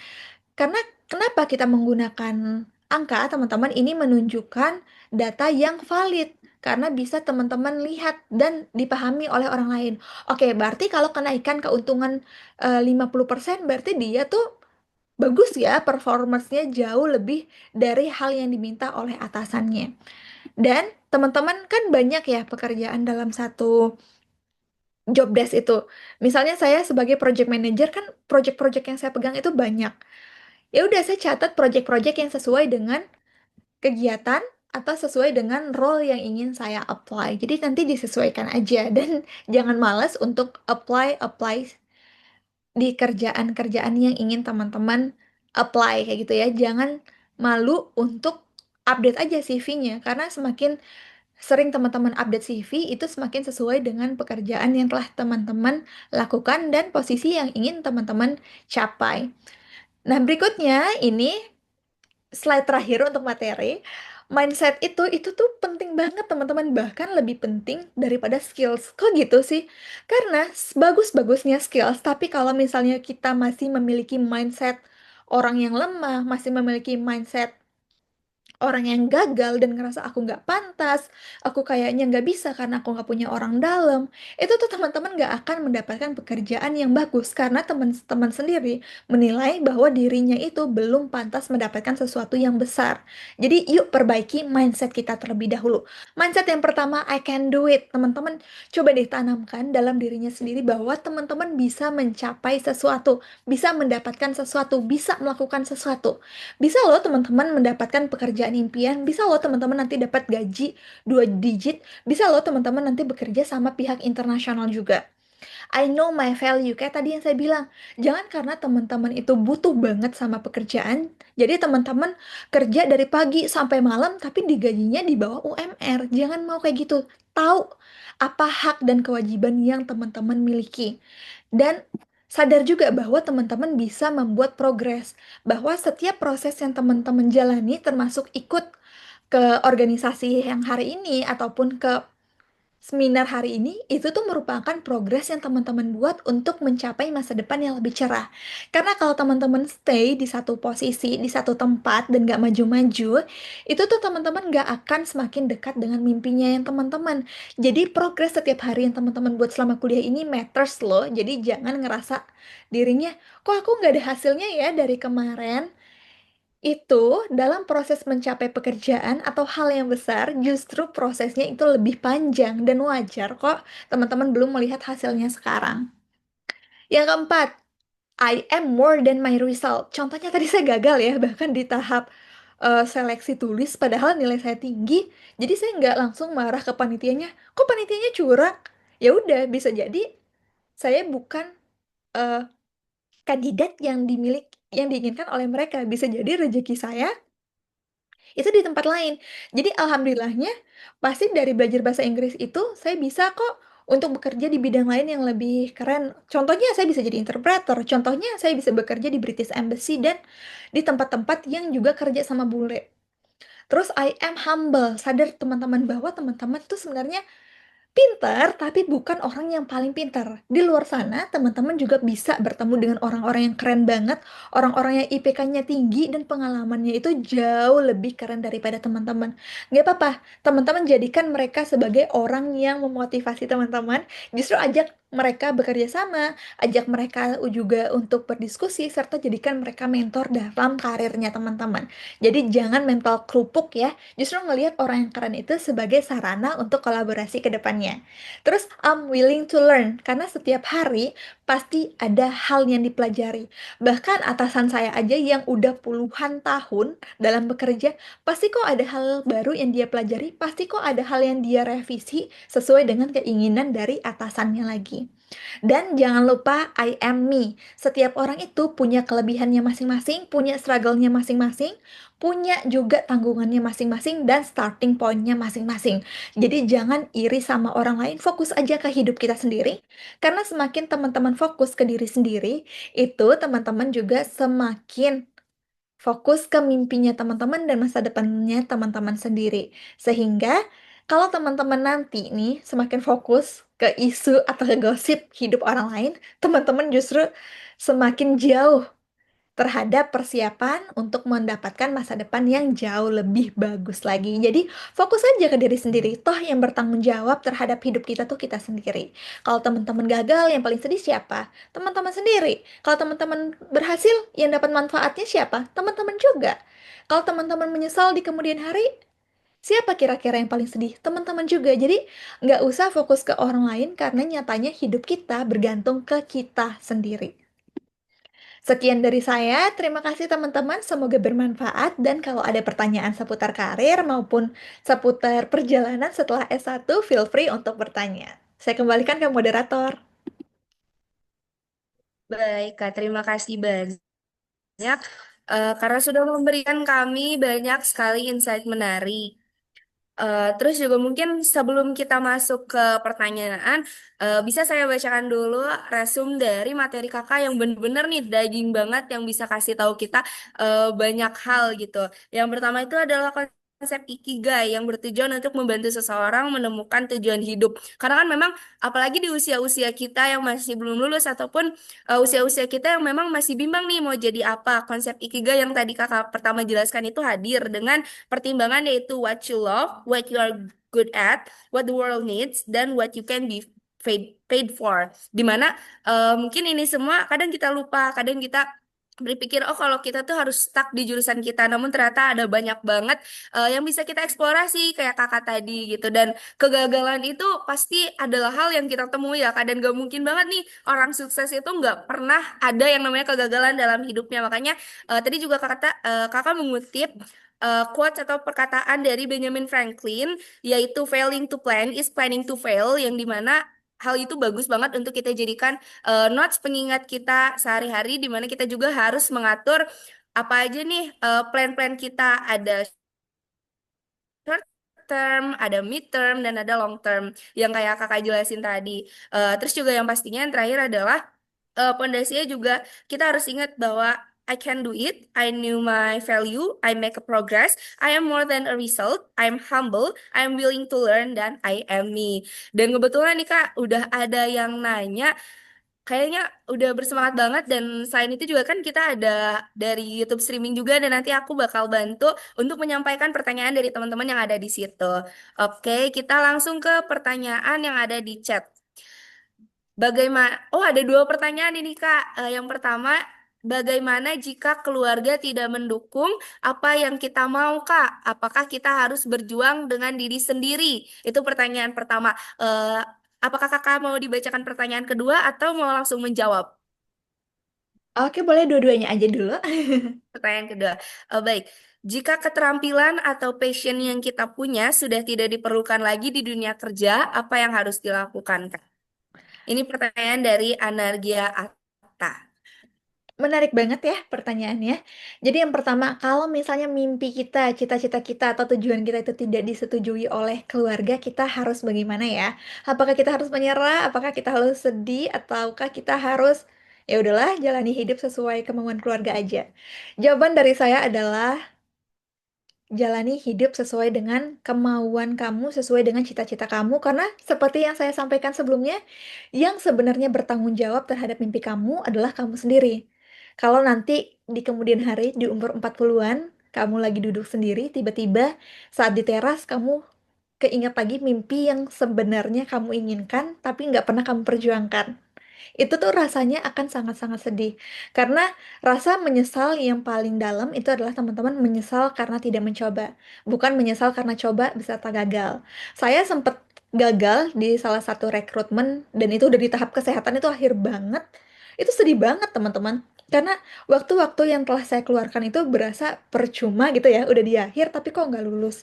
[SPEAKER 2] Karena kenapa kita menggunakan angka, teman-teman? Ini menunjukkan data yang valid. Karena bisa teman-teman lihat dan dipahami oleh orang lain. Oke, berarti kalau kenaikan keuntungan 50%, berarti dia tuh bagus ya, performance-nya jauh lebih dari hal yang diminta oleh atasannya. Dan teman-teman kan banyak ya pekerjaan dalam satu job desk itu. Misalnya saya sebagai project manager kan project-project yang saya pegang itu banyak. Ya udah saya catat project-project yang sesuai dengan kegiatan atau sesuai dengan role yang ingin saya apply. Jadi nanti disesuaikan aja dan jangan malas untuk apply di kerjaan-kerjaan yang ingin teman-teman apply kayak gitu ya. Jangan malu untuk update aja CV-nya karena semakin sering teman-teman update CV itu semakin sesuai dengan pekerjaan yang telah teman-teman lakukan dan posisi yang ingin teman-teman capai. Nah, berikutnya ini slide terakhir untuk materi. Mindset itu tuh penting banget teman-teman, bahkan lebih penting daripada skills. Kok gitu sih? Karena bagus-bagusnya skills, tapi kalau misalnya kita masih memiliki mindset orang yang lemah, masih memiliki mindset orang yang gagal dan ngerasa aku nggak pantas, aku kayaknya nggak bisa karena aku nggak punya orang dalam, itu tuh teman-teman nggak akan mendapatkan pekerjaan yang bagus karena teman-teman sendiri menilai bahwa dirinya itu belum pantas mendapatkan sesuatu yang besar. Jadi yuk perbaiki mindset kita terlebih dahulu. Mindset yang pertama, I can do it. Teman-teman coba deh tanamkan dalam dirinya sendiri bahwa teman-teman bisa mencapai sesuatu, bisa mendapatkan sesuatu, bisa melakukan sesuatu. Bisa loh teman-teman mendapatkan pekerjaan impian, bisa loh teman-teman nanti dapat gaji 2 digit, bisa loh teman-teman nanti bekerja sama pihak internasional juga. I know my value, kayak tadi yang saya bilang, jangan karena teman-teman itu butuh banget sama pekerjaan, jadi teman-teman kerja dari pagi sampai malam tapi digajinya di bawah UMR. Jangan mau kayak gitu. Tahu apa hak dan kewajiban yang teman-teman miliki. Dan sadar juga bahwa teman-teman bisa membuat progres, bahwa setiap proses yang teman-teman jalani termasuk ikut ke organisasi yang hari ini ataupun ke seminar hari ini itu tuh merupakan progres yang teman-teman buat untuk mencapai masa depan yang lebih cerah. Karena kalau teman-teman stay di satu posisi, di satu tempat dan gak maju-maju, itu tuh teman-teman gak akan semakin dekat dengan mimpinya yang teman-teman. Jadi progres setiap hari yang teman-teman buat selama kuliah ini matters loh. Jadi jangan ngerasa dirinya, kok aku nggak ada hasilnya ya dari kemarin. Itu dalam proses mencapai pekerjaan atau hal yang besar, justru prosesnya itu lebih panjang dan wajar kok teman-teman belum melihat hasilnya sekarang. Yang keempat, I am more than my result. Contohnya tadi saya gagal ya, bahkan di tahap seleksi tulis, padahal nilai saya tinggi, jadi saya nggak langsung marah ke panitianya. Kok panitianya curang? Ya udah, bisa jadi saya bukan eh, kandidat yang diinginkan oleh mereka. Bisa jadi rezeki saya itu di tempat lain. Jadi alhamdulillahnya pasti dari belajar bahasa Inggris itu saya bisa kok untuk bekerja di bidang lain yang lebih keren. Contohnya saya bisa jadi interpreter, contohnya saya bisa bekerja di British Embassy dan di tempat-tempat yang juga kerja sama bule. Terus I am humble, sadar teman-teman bahwa teman-teman tuh sebenarnya pintar, tapi bukan orang yang paling pintar. Di luar sana, teman-teman juga bisa bertemu dengan orang-orang yang keren banget, orang-orang yang IPK-nya tinggi dan pengalamannya itu jauh lebih keren daripada teman-teman. Nggak apa-apa, teman-teman jadikan mereka sebagai orang yang memotivasi teman-teman. Justru ajak mereka bekerja sama, ajak mereka juga untuk berdiskusi, serta jadikan mereka mentor dalam karirnya teman-teman. Jadi jangan mental kerupuk ya, justru ngelihat orang yang keren itu sebagai sarana untuk kolaborasi ke depannya. Terus, I'm willing to learn, karena setiap hari pasti ada hal yang dipelajari. Bahkan atasan saya aja yang udah puluhan tahun dalam bekerja, pasti kok ada hal baru yang dia pelajari, pasti kok ada hal yang dia revisi sesuai dengan keinginan dari atasannya lagi. Dan jangan lupa I am me. Setiap orang itu punya kelebihannya masing-masing, punya struggle-nya masing-masing, punya juga tanggungannya masing-masing dan starting point-nya masing-masing. Jadi jangan iri sama orang lain, fokus aja ke hidup kita sendiri. Karena semakin teman-teman fokus ke diri sendiri, itu teman-teman juga semakin fokus ke mimpinya teman-teman dan masa depannya teman-teman sendiri. Sehingga kalau teman-teman nanti nih semakin fokus ke isu atau ke gosip hidup orang lain, teman-teman justru semakin jauh terhadap persiapan untuk mendapatkan masa depan yang jauh lebih bagus lagi. Jadi fokus aja ke diri sendiri. Toh yang bertanggung jawab terhadap hidup kita tuh kita sendiri. Kalau teman-teman gagal, yang paling sedih siapa? Teman-teman sendiri. Kalau teman-teman berhasil, yang dapat manfaatnya siapa? Teman-teman juga. Kalau teman-teman menyesal di kemudian hari, siapa kira-kira yang paling sedih? Teman-teman juga. Jadi nggak usah fokus ke orang lain karena nyatanya hidup kita bergantung ke kita sendiri. Sekian dari saya, terima kasih teman-teman, semoga bermanfaat dan kalau ada pertanyaan seputar karir maupun seputar perjalanan setelah S1, feel free untuk bertanya. Saya kembalikan ke moderator.
[SPEAKER 1] Baik, Kak, terima kasih banyak karena sudah memberikan kami banyak sekali insight menarik. Terus juga mungkin sebelum kita masuk ke pertanyaan, bisa saya bacakan dulu resume dari materi kakak yang bener-bener nih daging banget yang bisa kasih tahu kita banyak hal gitu. Yang pertama itu adalah konsep ikigai yang bertujuan untuk membantu seseorang menemukan tujuan hidup. Karena kan memang apalagi di usia-usia kita yang masih belum lulus ataupun usia-usia kita yang memang masih bimbang nih mau jadi apa. Konsep ikigai yang tadi kakak pertama jelaskan itu hadir dengan pertimbangan yaitu what you love, what you are good at, what the world needs, dan what you can be paid for. Dimana mungkin ini semua kadang kita lupa, kadang kita berpikir oh kalau kita tuh harus stuck di jurusan kita, namun ternyata ada banyak banget yang bisa kita eksplorasi kayak kakak tadi gitu. Dan kegagalan itu pasti adalah hal yang kita temui ya kak, dan gak mungkin banget nih orang sukses itu nggak pernah ada yang namanya kegagalan dalam hidupnya. Makanya tadi juga kakak mengutip quotes atau perkataan dari Benjamin Franklin, yaitu failing to plan is planning to fail, yang dimana hal itu bagus banget untuk kita jadikan notes pengingat kita sehari-hari, di mana kita juga harus mengatur apa aja nih plan-plan kita. Ada short term, ada mid term, dan ada long term yang kayak kakak jelasin tadi. Terus juga yang pastinya yang terakhir adalah pondasinya juga kita harus ingat bahwa I can do it, I knew my value, I make a progress, I am more than a result, I am humble, I am willing to learn, dan I am me. Dan kebetulan nih Kak, udah ada yang nanya, kayaknya udah bersemangat banget. Dan selain itu juga kan kita ada dari YouTube streaming juga, dan nanti aku bakal bantu untuk menyampaikan pertanyaan dari teman-teman yang ada di situ. Oke, kita langsung ke pertanyaan yang ada di chat. Bagaimana? Oh, ada dua pertanyaan ini, Kak. Yang pertama, bagaimana jika keluarga tidak mendukung apa yang kita mau, Kak? Apakah kita harus berjuang dengan diri sendiri? Itu pertanyaan pertama. Apakah Kakak mau dibacakan pertanyaan kedua atau mau langsung menjawab?
[SPEAKER 2] Oke, boleh dua-duanya aja dulu.
[SPEAKER 1] Pertanyaan kedua. Baik. Jika keterampilan atau passion yang kita punya sudah tidak diperlukan lagi di dunia kerja, apa yang harus dilakukan, Kak? Ini pertanyaan dari Anargia Atta.
[SPEAKER 2] Menarik banget ya pertanyaannya. Jadi yang pertama, kalau misalnya mimpi kita, cita-cita kita atau tujuan kita itu tidak disetujui oleh keluarga, kita harus bagaimana ya? Apakah kita harus menyerah? Apakah kita harus sedih? Ataukah kita harus ya udahlah jalani hidup sesuai kemauan keluarga aja? Jawaban dari saya adalah jalani hidup sesuai dengan kemauan kamu, sesuai dengan cita-cita kamu, karena seperti yang saya sampaikan sebelumnya, yang sebenarnya bertanggung jawab terhadap mimpi kamu adalah kamu sendiri. Kalau nanti di kemudian hari, di umur 40-an, kamu lagi duduk sendiri, tiba-tiba saat di teras, kamu keingat lagi mimpi yang sebenarnya kamu inginkan, tapi nggak pernah kamu perjuangkan. Itu tuh rasanya akan sangat-sangat sedih. Karena rasa menyesal yang paling dalam itu adalah teman-teman menyesal karena tidak mencoba. Bukan menyesal karena coba bisa tak gagal. Saya sempat gagal di salah satu rekrutmen dan itu udah di tahap kesehatan itu akhir banget. Itu sedih banget teman-teman. Karena waktu-waktu yang telah saya keluarkan itu berasa percuma gitu ya, udah di akhir tapi kok nggak lulus.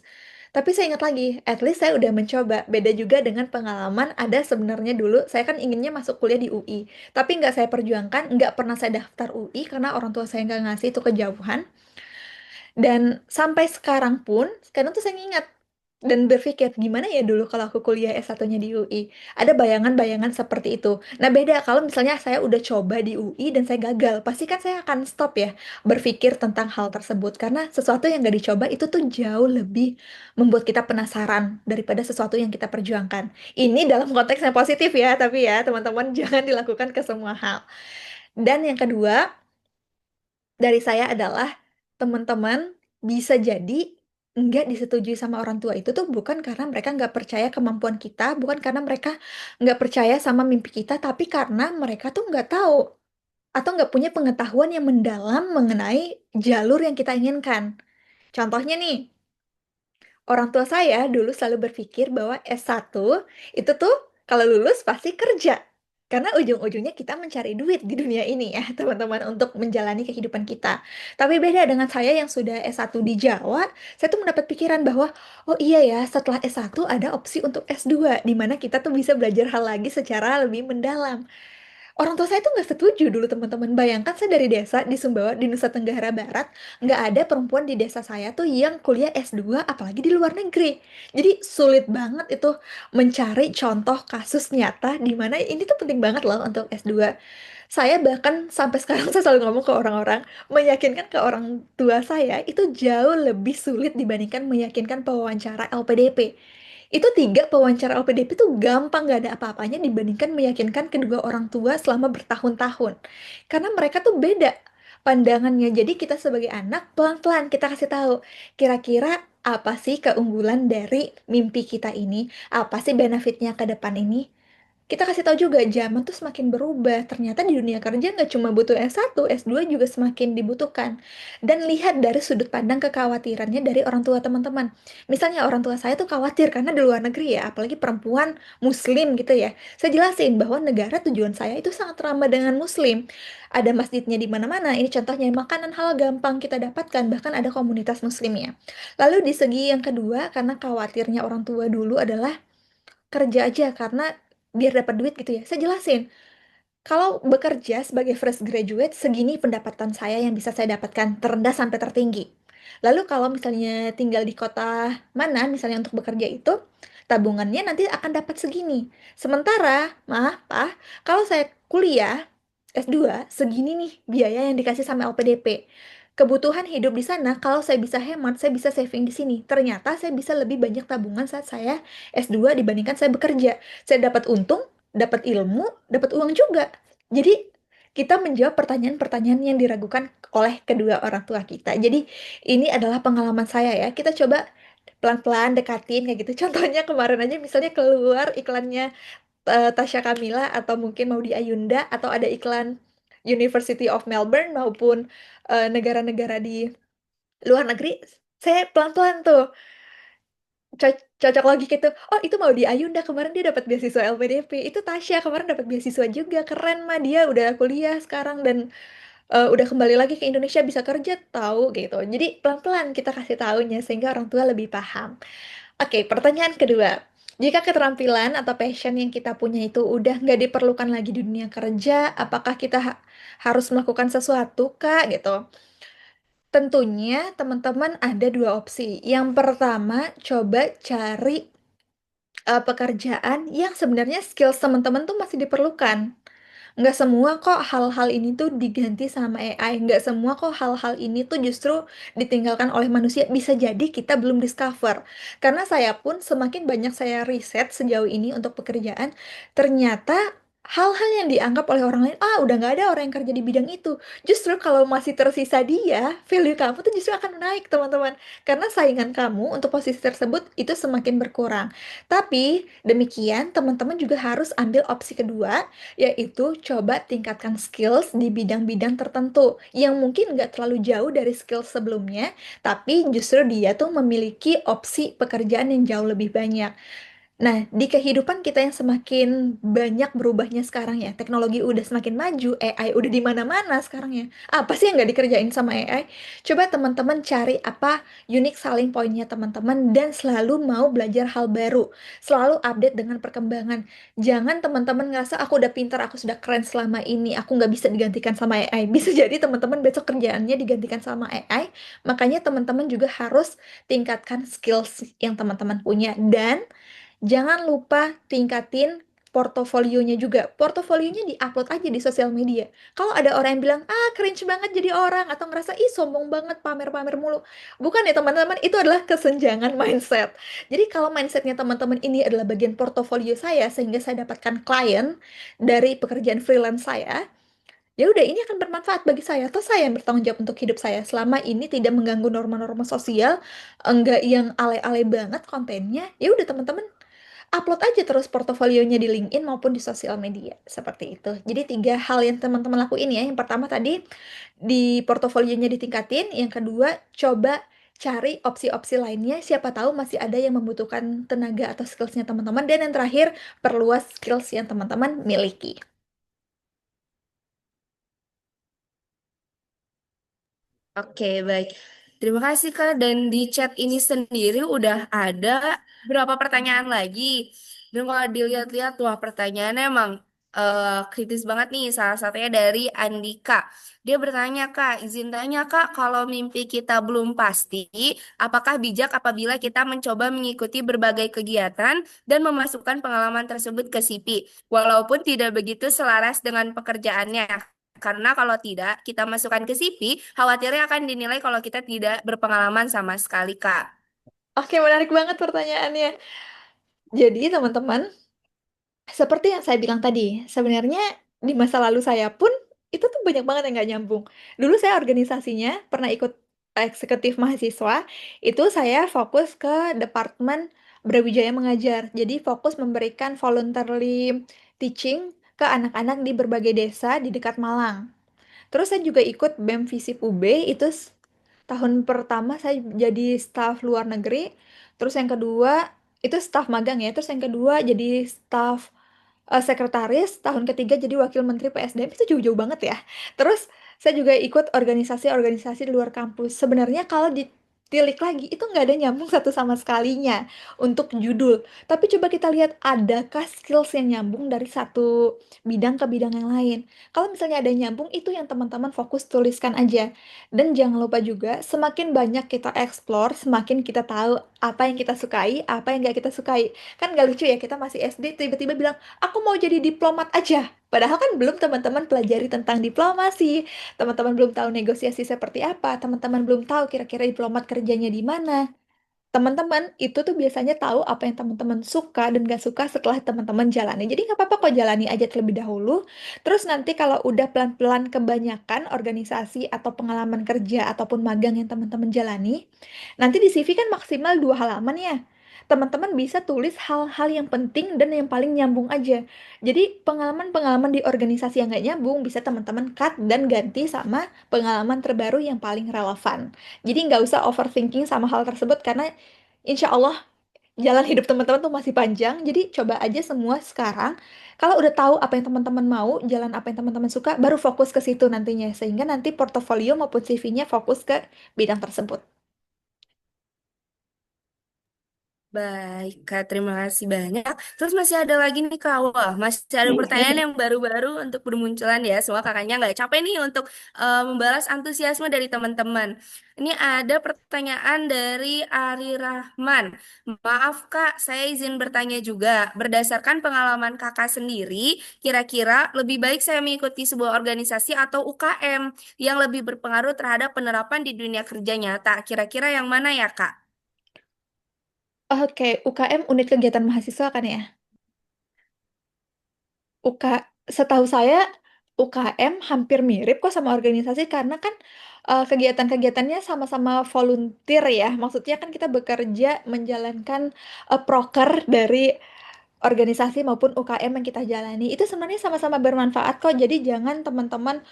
[SPEAKER 2] Tapi saya ingat lagi, at least saya udah mencoba. Beda juga dengan pengalaman, ada sebenarnya dulu, saya kan inginnya masuk kuliah di UI. Tapi nggak saya perjuangkan, nggak pernah saya daftar UI karena orang tua saya nggak ngasih itu kejauhan. Dan sampai sekarang pun, sekarang tuh saya ingat dan berpikir gimana ya dulu kalau aku kuliah S1-nya di UI. Ada bayangan-bayangan seperti itu. Nah beda kalau misalnya saya udah coba di UI dan saya gagal, pasti kan saya akan stop ya berpikir tentang hal tersebut. Karena sesuatu yang gak dicoba itu tuh jauh lebih membuat kita penasaran daripada sesuatu yang kita perjuangkan. Ini dalam konteks yang positif ya, tapi ya teman-teman jangan dilakukan ke semua hal. Dan yang kedua, dari saya adalah teman-teman bisa jadi nggak disetujui sama orang tua itu tuh bukan karena mereka nggak percaya kemampuan kita, bukan karena mereka nggak percaya sama mimpi kita, tapi karena mereka tuh nggak tahu atau nggak punya pengetahuan yang mendalam mengenai jalur yang kita inginkan. Contohnya nih, orang tua saya dulu selalu berpikir bahwa S1 itu tuh kalau lulus pasti kerja. Karena ujung-ujungnya kita mencari duit di dunia ini ya, teman-teman, untuk menjalani kehidupan kita. Tapi beda dengan saya yang sudah S1 di Jawa, saya tuh mendapat pikiran bahwa, oh iya ya, setelah S1 ada opsi untuk S2, di mana kita tuh bisa belajar hal lagi secara lebih mendalam. Orang tua saya tuh nggak setuju dulu teman-teman. Bayangkan saya dari desa di Sumbawa, di Nusa Tenggara Barat, nggak ada perempuan di desa saya tuh yang kuliah S2, apalagi di luar negeri. Jadi sulit banget itu mencari contoh kasus nyata di mana ini tuh penting banget loh untuk S2. Saya bahkan sampai sekarang saya selalu ngomong ke orang-orang, meyakinkan ke orang tua saya itu jauh lebih sulit dibandingkan meyakinkan pewawancara LPDP. Itu tiga pewawancara LPDP itu gampang, gak ada apa-apanya dibandingkan meyakinkan kedua orang tua selama bertahun-tahun. Karena mereka tuh beda pandangannya. Jadi kita sebagai anak pelan-pelan kita kasih tahu kira-kira apa sih keunggulan dari mimpi kita ini, apa sih benefitnya ke depan ini. Kita kasih tahu juga zaman tuh semakin berubah. Ternyata di dunia kerja nggak cuma butuh S1, S2 juga semakin dibutuhkan. Dan lihat dari sudut pandang kekhawatirannya dari orang tua teman-teman. Misalnya orang tua saya tuh khawatir karena di luar negeri ya, apalagi perempuan muslim gitu ya. Saya jelasin bahwa negara tujuan saya itu sangat ramah dengan muslim. Ada masjidnya di mana-mana. Ini contohnya makanan halal gampang kita dapatkan, bahkan ada komunitas muslimnya. Lalu di segi yang kedua, karena khawatirnya orang tua dulu adalah kerja aja karena biar dapat duit gitu ya. Saya jelasin, kalau bekerja sebagai fresh graduate, segini pendapatan saya yang bisa saya dapatkan, terendah sampai tertinggi. Lalu kalau misalnya tinggal di kota mana, misalnya untuk bekerja itu, tabungannya nanti akan dapat segini. Sementara, Pak, kalau saya kuliah S2, segini nih biaya yang dikasih sama LPDP. Kebutuhan hidup di sana, kalau saya bisa hemat, saya bisa saving di sini. Ternyata saya bisa lebih banyak tabungan saat saya S2 dibandingkan saya bekerja. Saya dapat untung, dapat ilmu, dapat uang juga. Jadi kita menjawab pertanyaan-pertanyaan yang diragukan oleh kedua orang tua kita. Jadi ini adalah pengalaman saya ya. Kita coba pelan-pelan dekatin kayak gitu. Contohnya kemarin aja misalnya keluar iklannya Tasya Kamila atau mungkin Maudy Ayunda atau ada iklan University of Melbourne maupun negara-negara di luar negeri. Saya pelan-pelan tuh cocok lagi gitu. Oh, itu mau di Ayunda kemarin dia dapat beasiswa LPDP. Itu Tasya kemarin dapat beasiswa juga. Keren mah dia udah kuliah sekarang dan udah kembali lagi ke Indonesia bisa kerja tahu gitu. Jadi pelan-pelan kita kasih tahunya sehingga orang tua lebih paham. Oke, pertanyaan kedua. Jika keterampilan atau passion yang kita punya itu udah nggak diperlukan lagi di dunia kerja, apakah kita harus melakukan sesuatu, Kak? Gitu. Tentunya teman-teman ada dua opsi. Yang pertama, coba cari pekerjaan yang sebenarnya skills teman-teman tuh masih diperlukan. Nggak semua kok hal-hal ini tuh diganti sama AI. Nggak semua kok hal-hal ini tuh justru ditinggalkan oleh manusia. Bisa jadi kita belum discover. Karena saya pun semakin banyak saya riset sejauh ini untuk pekerjaan, ternyata hal-hal yang dianggap oleh orang lain, ah udah nggak ada orang yang kerja di bidang itu. Justru kalau masih tersisa dia, value kamu tuh justru akan naik teman-teman. Karena saingan kamu untuk posisi tersebut itu semakin berkurang. Tapi demikian teman-teman juga harus ambil opsi kedua, yaitu coba tingkatkan skills di bidang-bidang tertentu yang mungkin nggak terlalu jauh dari skills sebelumnya, tapi justru dia tuh memiliki opsi pekerjaan yang jauh lebih banyak. Nah, di kehidupan kita yang semakin banyak berubahnya sekarang ya, teknologi udah semakin maju, AI udah di mana-mana sekarang ya. Apa sih yang nggak dikerjain sama AI? Coba teman-teman cari apa unique selling point-nya teman-teman dan selalu mau belajar hal baru, selalu update dengan perkembangan. Jangan teman-teman ngerasa aku udah pintar, aku sudah keren selama ini, aku nggak bisa digantikan sama AI. Bisa jadi teman-teman besok kerjaannya digantikan sama AI, makanya teman-teman juga harus tingkatkan skills yang teman-teman punya dan jangan lupa tingkatin portofolionya juga. Portofolionya di-upload aja di sosial media. Kalau ada orang yang bilang, ah cringe banget jadi orang, atau ngerasa, ih sombong banget pamer-pamer mulu. Bukan ya teman-teman, itu adalah kesenjangan mindset. Jadi kalau mindsetnya teman-teman ini adalah bagian portofolio saya, sehingga saya dapatkan klien dari pekerjaan freelance saya, ya udah ini akan bermanfaat bagi saya. Atau saya yang bertanggung jawab untuk hidup saya. Selama ini tidak mengganggu norma-norma sosial, enggak yang ale-ale banget kontennya, ya udah teman-teman upload aja terus portofolionya di LinkedIn maupun di sosial media. Seperti itu. Jadi tiga hal yang teman-teman lakuin ya. Yang pertama tadi di portofolionya ditingkatin. Yang kedua coba cari opsi-opsi lainnya. Siapa tahu masih ada yang membutuhkan tenaga atau skillsnya teman-teman. Dan yang terakhir perluas skills yang teman-teman miliki.
[SPEAKER 1] Oke, baik. Terima kasih, Kak. Dan di chat ini sendiri udah ada berapa pertanyaan lagi. Dan kalau dilihat-lihat, wah pertanyaannya emang kritis banget nih, salah satunya dari Andika. Dia bertanya, Kak, izin tanya, Kak, kalau mimpi kita belum pasti, apakah bijak apabila kita mencoba mengikuti berbagai kegiatan dan memasukkan pengalaman tersebut ke CV, walaupun tidak begitu selaras dengan pekerjaannya? Karena kalau tidak, kita masukkan ke CV, khawatirnya akan dinilai kalau kita tidak berpengalaman sama sekali, Kak.
[SPEAKER 2] Oke, menarik banget pertanyaannya. Jadi, teman-teman, seperti yang saya bilang tadi, sebenarnya di masa lalu saya pun itu tuh banyak banget yang nggak nyambung. Dulu saya organisasinya pernah ikut eksekutif mahasiswa, itu saya fokus ke Departemen Brawijaya Mengajar. Jadi fokus memberikan voluntarily teaching ke anak-anak di berbagai desa di dekat Malang. Terus saya juga ikut BEM Visip UB, itu tahun pertama saya jadi staf luar negeri, terus yang kedua itu staf magang ya, terus yang kedua jadi staf sekretaris, tahun ketiga jadi wakil menteri PSDM, itu jauh-jauh banget ya. Terus saya juga ikut organisasi-organisasi di luar kampus. Sebenarnya kalau ditilik lagi itu nggak ada nyambung satu sama sekalinya untuk judul. Tapi coba kita lihat adakah skills yang nyambung dari satu bidang ke bidang yang lain. Kalau misalnya ada yang nyambung, itu yang teman-teman fokus tuliskan aja. Dan jangan lupa juga, semakin banyak kita explore, semakin kita tahu apa yang kita sukai, apa yang nggak kita sukai. Kan nggak lucu ya, kita masih SD tiba-tiba bilang, aku mau jadi diplomat aja. Padahal kan belum teman-teman pelajari tentang diplomasi, teman-teman belum tahu negosiasi seperti apa, teman-teman belum tahu kira-kira diplomat kerjanya di mana. Teman-teman itu tuh biasanya tahu apa yang teman-teman suka dan gak suka setelah teman-teman jalani. Jadi nggak apa-apa kok jalani aja terlebih dahulu. Terus nanti kalau udah pelan-pelan kebanyakan organisasi atau pengalaman kerja ataupun magang yang teman-teman jalani, nanti di CV kan maksimal 2 halaman ya. Teman-teman bisa tulis hal-hal yang penting dan yang paling nyambung aja. Jadi pengalaman-pengalaman di organisasi yang nggak nyambung bisa teman-teman cut dan ganti sama pengalaman terbaru yang paling relevan. Jadi nggak usah overthinking sama hal tersebut karena insya Allah jalan hidup teman-teman tuh masih panjang. Jadi coba aja semua sekarang. Kalau udah tahu apa yang teman-teman mau, jalan apa yang teman-teman suka, baru fokus ke situ nantinya. Sehingga nanti portofolio maupun CV-nya fokus ke bidang tersebut.
[SPEAKER 1] Baik, Kak, terima kasih banyak. Terus masih ada lagi nih, Kak. Wah, masih ada pertanyaan yang baru-baru untuk bermunculan ya. Semua kakaknya nggak capek nih untuk membalas antusiasme dari teman-teman. Ini ada pertanyaan dari Ari Rahman. Maaf, Kak, saya izin bertanya juga. Berdasarkan pengalaman kakak sendiri, kira-kira lebih baik saya mengikuti sebuah organisasi atau UKM yang lebih berpengaruh terhadap penerapan di dunia kerja nyata. Kira-kira yang mana ya, Kak?
[SPEAKER 2] Oke, UKM unit kegiatan mahasiswa kan ya? UK, setahu saya UKM hampir mirip kok sama organisasi karena kan kegiatan-kegiatannya sama-sama volunteer ya. Maksudnya kan kita bekerja menjalankan proker dari organisasi maupun UKM yang kita jalani itu sebenarnya sama-sama bermanfaat kok. Jadi jangan teman-teman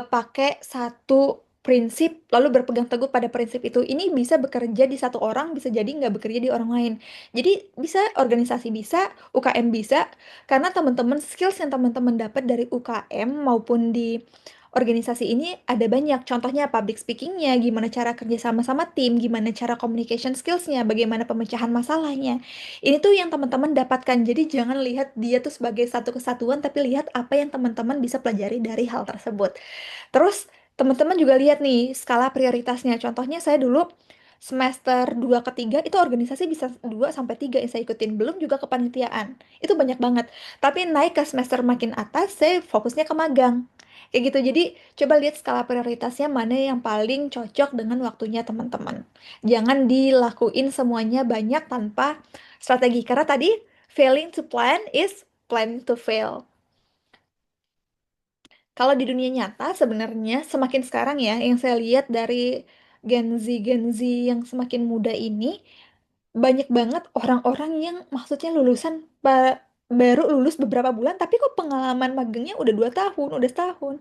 [SPEAKER 2] pakai satu prinsip lalu berpegang teguh pada prinsip itu. Ini bisa bekerja di satu orang, bisa jadi nggak bekerja di orang lain. Jadi bisa organisasi bisa, UKM bisa, karena teman-teman skills yang teman-teman dapat dari UKM maupun di organisasi ini ada banyak. Contohnya public speakingnya, gimana cara kerja sama-sama tim, gimana cara communication skillsnya, bagaimana pemecahan masalahnya. Ini tuh yang teman-teman dapatkan. Jadi jangan lihat dia tuh sebagai satu kesatuan, tapi lihat apa yang teman-teman bisa pelajari dari hal tersebut. Terus teman-teman juga lihat nih skala prioritasnya. Contohnya saya dulu semester 2 ke 3 itu organisasi bisa 2 sampai 3 yang saya ikutin. Belum juga kepanitiaan. Itu banyak banget. Tapi naik ke semester makin atas, saya fokusnya ke magang. Kayak gitu. Jadi coba lihat skala prioritasnya mana yang paling cocok dengan waktunya teman-teman. Jangan dilakuin semuanya banyak tanpa strategi. Karena tadi failing to plan is planning to fail. Kalau di dunia nyata sebenarnya semakin sekarang ya yang saya lihat dari Gen Z yang semakin muda ini banyak banget orang-orang yang maksudnya lulusan baru lulus beberapa bulan tapi kok pengalaman magangnya udah 2 tahun, udah setahun.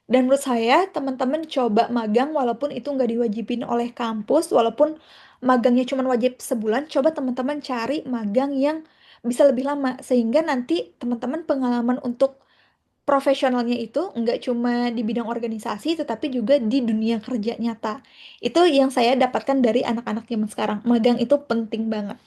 [SPEAKER 2] Dan menurut saya teman-teman coba magang walaupun itu nggak diwajibin oleh kampus, walaupun magangnya cuma wajib sebulan, coba teman-teman cari magang yang bisa lebih lama sehingga nanti teman-teman pengalaman untuk profesionalnya itu nggak cuma di bidang organisasi, tetapi juga di dunia kerja nyata. Itu yang saya dapatkan dari anak-anak zaman sekarang. Magang itu penting banget.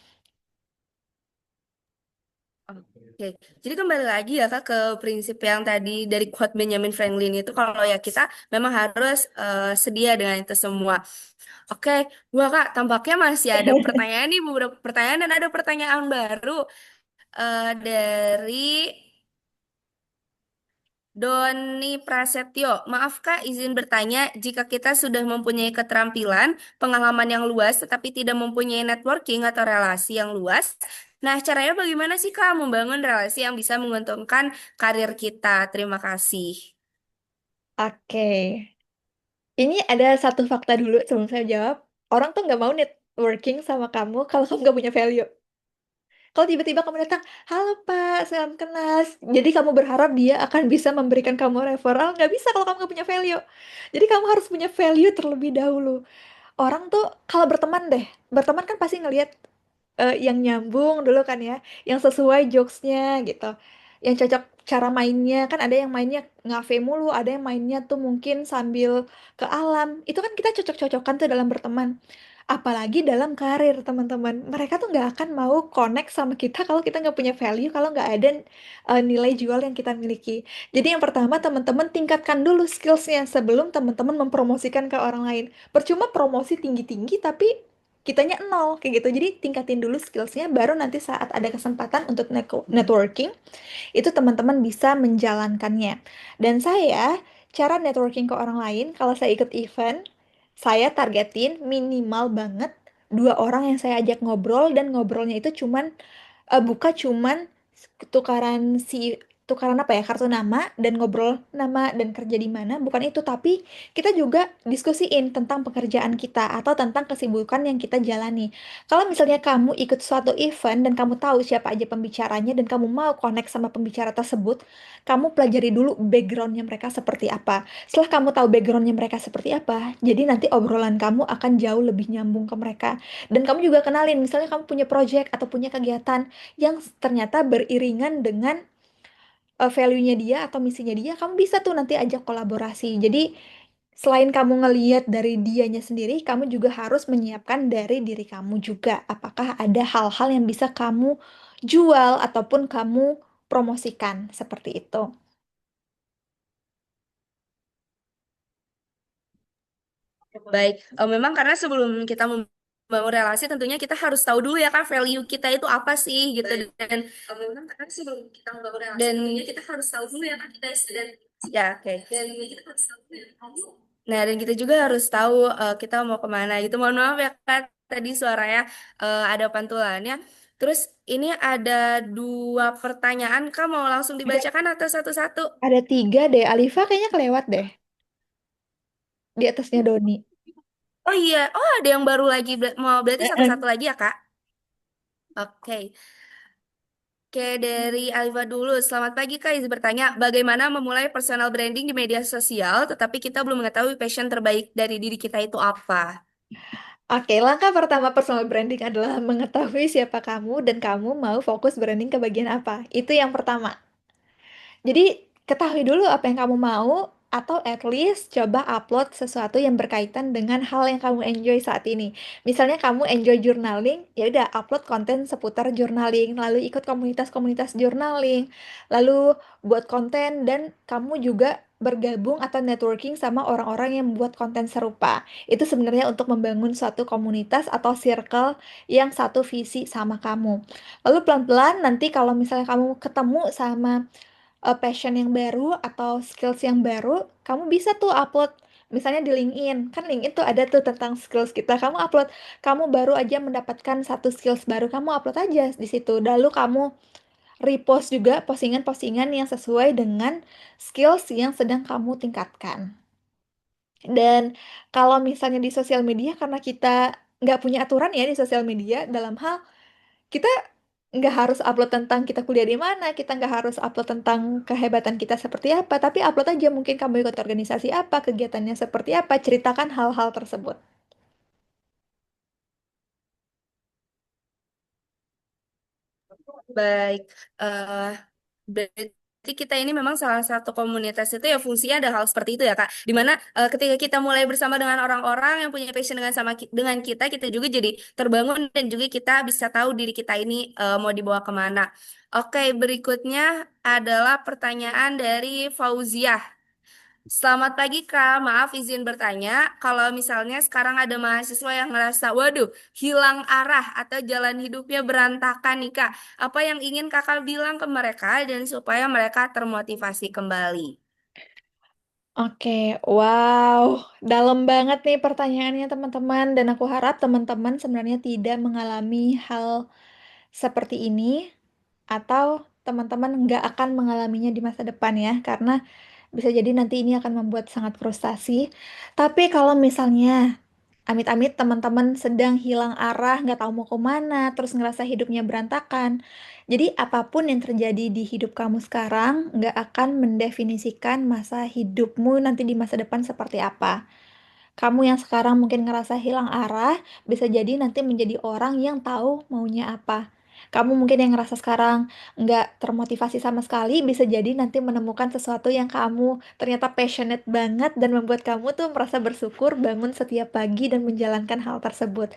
[SPEAKER 1] Oke, jadi kembali lagi ya Kak ke prinsip yang tadi dari quote Benjamin Franklin itu kalau ya kita memang harus sedia dengan itu semua. Oke, wah Kak, tampaknya masih ada pertanyaan nih, beberapa pertanyaan dan ada pertanyaan baru dari Doni Prasetyo. Maaf Kak, izin bertanya, jika kita sudah mempunyai keterampilan, pengalaman yang luas, tetapi tidak mempunyai networking atau relasi yang luas, nah caranya bagaimana sih Kak membangun relasi yang bisa menguntungkan karir kita? Terima kasih.
[SPEAKER 2] Oke, ini ada satu fakta dulu sebelum saya jawab. Orang tuh nggak mau networking sama kamu kalau kamu nggak punya value. Kalau tiba-tiba kamu datang, halo Pak, salam kenal. Jadi kamu berharap dia akan bisa memberikan kamu referral, nggak bisa kalau kamu nggak punya value. Jadi kamu harus punya value terlebih dahulu. Orang tuh kalau berteman deh, berteman kan pasti ngelihat yang nyambung dulu kan ya, yang sesuai jokesnya gitu, yang cocok cara mainnya. Kan ada yang mainnya ngafe mulu, ada yang mainnya tuh mungkin sambil ke alam. Itu kan kita cocok-cocokan tuh dalam berteman. Apalagi dalam karir teman-teman, mereka tuh nggak akan mau connect sama kita kalau kita nggak punya value, kalau nggak ada nilai jual yang kita miliki. Jadi yang pertama teman-teman tingkatkan dulu skillsnya sebelum teman-teman mempromosikan ke orang lain. Percuma promosi tinggi-tinggi tapi kitanya nol kayak gitu. Jadi tingkatin dulu skillsnya, baru nanti saat ada kesempatan untuk networking itu teman-teman bisa menjalankannya. Dan saya, cara networking ke orang lain, kalau saya ikut event, saya targetin minimal banget 2 orang yang saya ajak ngobrol, dan ngobrolnya itu bukan cuman tukaran apa ya, kartu nama dan ngobrol nama dan kerja di mana, bukan itu, tapi kita juga diskusiin tentang pekerjaan kita atau tentang kesibukan yang kita jalani. Kalau misalnya kamu ikut suatu event dan kamu tahu siapa aja pembicaranya dan kamu mau connect sama pembicara tersebut, kamu pelajari dulu backgroundnya mereka seperti apa. Setelah kamu tahu backgroundnya mereka seperti apa, jadi nanti obrolan kamu akan jauh lebih nyambung ke mereka. Dan kamu juga kenalin, misalnya kamu punya project atau punya kegiatan yang ternyata beriringan dengan value-nya dia atau misinya dia, kamu bisa tuh nanti ajak kolaborasi. Jadi selain kamu ngeliat dari dianya sendiri, kamu juga harus menyiapkan dari diri kamu juga. Apakah ada hal-hal yang bisa kamu jual ataupun kamu promosikan seperti itu.
[SPEAKER 1] Baik, memang karena sebelum kita membangun relasi tentunya kita harus tahu dulu ya kan value kita itu apa sih gitu dan memang karena sebelum kita membangun relasi tentunya kita harus tahu dulu ya kan kita dan ya oke dan kita harus tahu dulu ya kan. Nah dan kita juga harus tahu kita mau kemana gitu. Mohon maaf ya kan tadi suaranya ada pantulannya. Terus ini ada dua pertanyaan, Kak mau langsung
[SPEAKER 2] Ada,
[SPEAKER 1] dibacakan atau satu-satu?
[SPEAKER 2] ada 3 deh. Alifa kayaknya kelewat deh di atasnya Doni.
[SPEAKER 1] Oh iya, oh ada yang baru lagi. Mau berarti
[SPEAKER 2] Eh-eh.
[SPEAKER 1] satu-satu lagi ya, Kak? Oke. Oke, dari Alifa dulu. Selamat pagi, Kak. Izin bertanya, bagaimana memulai personal branding di media sosial, tetapi kita belum mengetahui passion terbaik dari diri kita itu apa?
[SPEAKER 2] Oke, langkah pertama personal branding adalah mengetahui siapa kamu dan kamu mau fokus branding ke bagian apa. Itu yang pertama. Jadi, ketahui dulu apa yang kamu mau, atau at least coba upload sesuatu yang berkaitan dengan hal yang kamu enjoy saat ini. Misalnya kamu enjoy journaling, ya udah upload konten seputar journaling, lalu ikut komunitas-komunitas journaling, lalu buat konten dan kamu juga bergabung atau networking sama orang-orang yang membuat konten serupa. Itu sebenarnya untuk membangun suatu komunitas atau circle yang satu visi sama kamu. Lalu pelan-pelan nanti kalau misalnya kamu ketemu sama passion yang baru atau skills yang baru, kamu bisa tuh upload. Misalnya di LinkedIn, kan LinkedIn tuh ada tuh tentang skills kita. Kamu upload, kamu baru aja mendapatkan satu skills baru, kamu upload aja di situ. Lalu kamu repost juga postingan-postingan yang sesuai dengan skills yang sedang kamu tingkatkan. Dan kalau misalnya di sosial media, karena kita nggak punya aturan ya di sosial media, dalam hal kita nggak harus upload tentang kita kuliah di mana, kita nggak harus upload tentang kehebatan kita seperti apa, tapi upload aja mungkin kamu ikut organisasi apa, kegiatannya seperti apa, ceritakan hal-hal tersebut.
[SPEAKER 1] Baik, Berarti kita ini memang salah satu komunitas itu ya fungsinya ada hal seperti itu ya Kak. Dimana ketika kita mulai bersama dengan orang-orang yang punya passion dengan dengan kita juga jadi terbangun dan juga kita bisa tahu diri kita ini mau dibawa kemana. Oke, berikutnya adalah pertanyaan dari Fauziah. Selamat pagi Kak, maaf izin bertanya, kalau misalnya sekarang ada mahasiswa yang ngerasa, waduh, hilang arah atau jalan hidupnya berantakan nih Kak, apa yang ingin Kakak bilang ke mereka dan supaya mereka termotivasi kembali?
[SPEAKER 2] Oke, wow, dalam banget nih pertanyaannya teman-teman, dan aku harap teman-teman sebenarnya tidak mengalami hal seperti ini, atau teman-teman nggak akan mengalaminya di masa depan ya, karena bisa jadi nanti ini akan membuat sangat frustasi. Tapi kalau misalnya amit-amit teman-teman sedang hilang arah, nggak tahu mau kemana, terus ngerasa hidupnya berantakan. Jadi apapun yang terjadi di hidup kamu sekarang nggak akan mendefinisikan masa hidupmu nanti di masa depan seperti apa. Kamu yang sekarang mungkin ngerasa hilang arah, bisa jadi nanti menjadi orang yang tahu maunya apa. Kamu mungkin yang ngerasa sekarang nggak termotivasi sama sekali, bisa jadi nanti menemukan sesuatu yang kamu ternyata passionate banget dan membuat kamu tuh merasa bersyukur bangun setiap pagi dan menjalankan hal tersebut.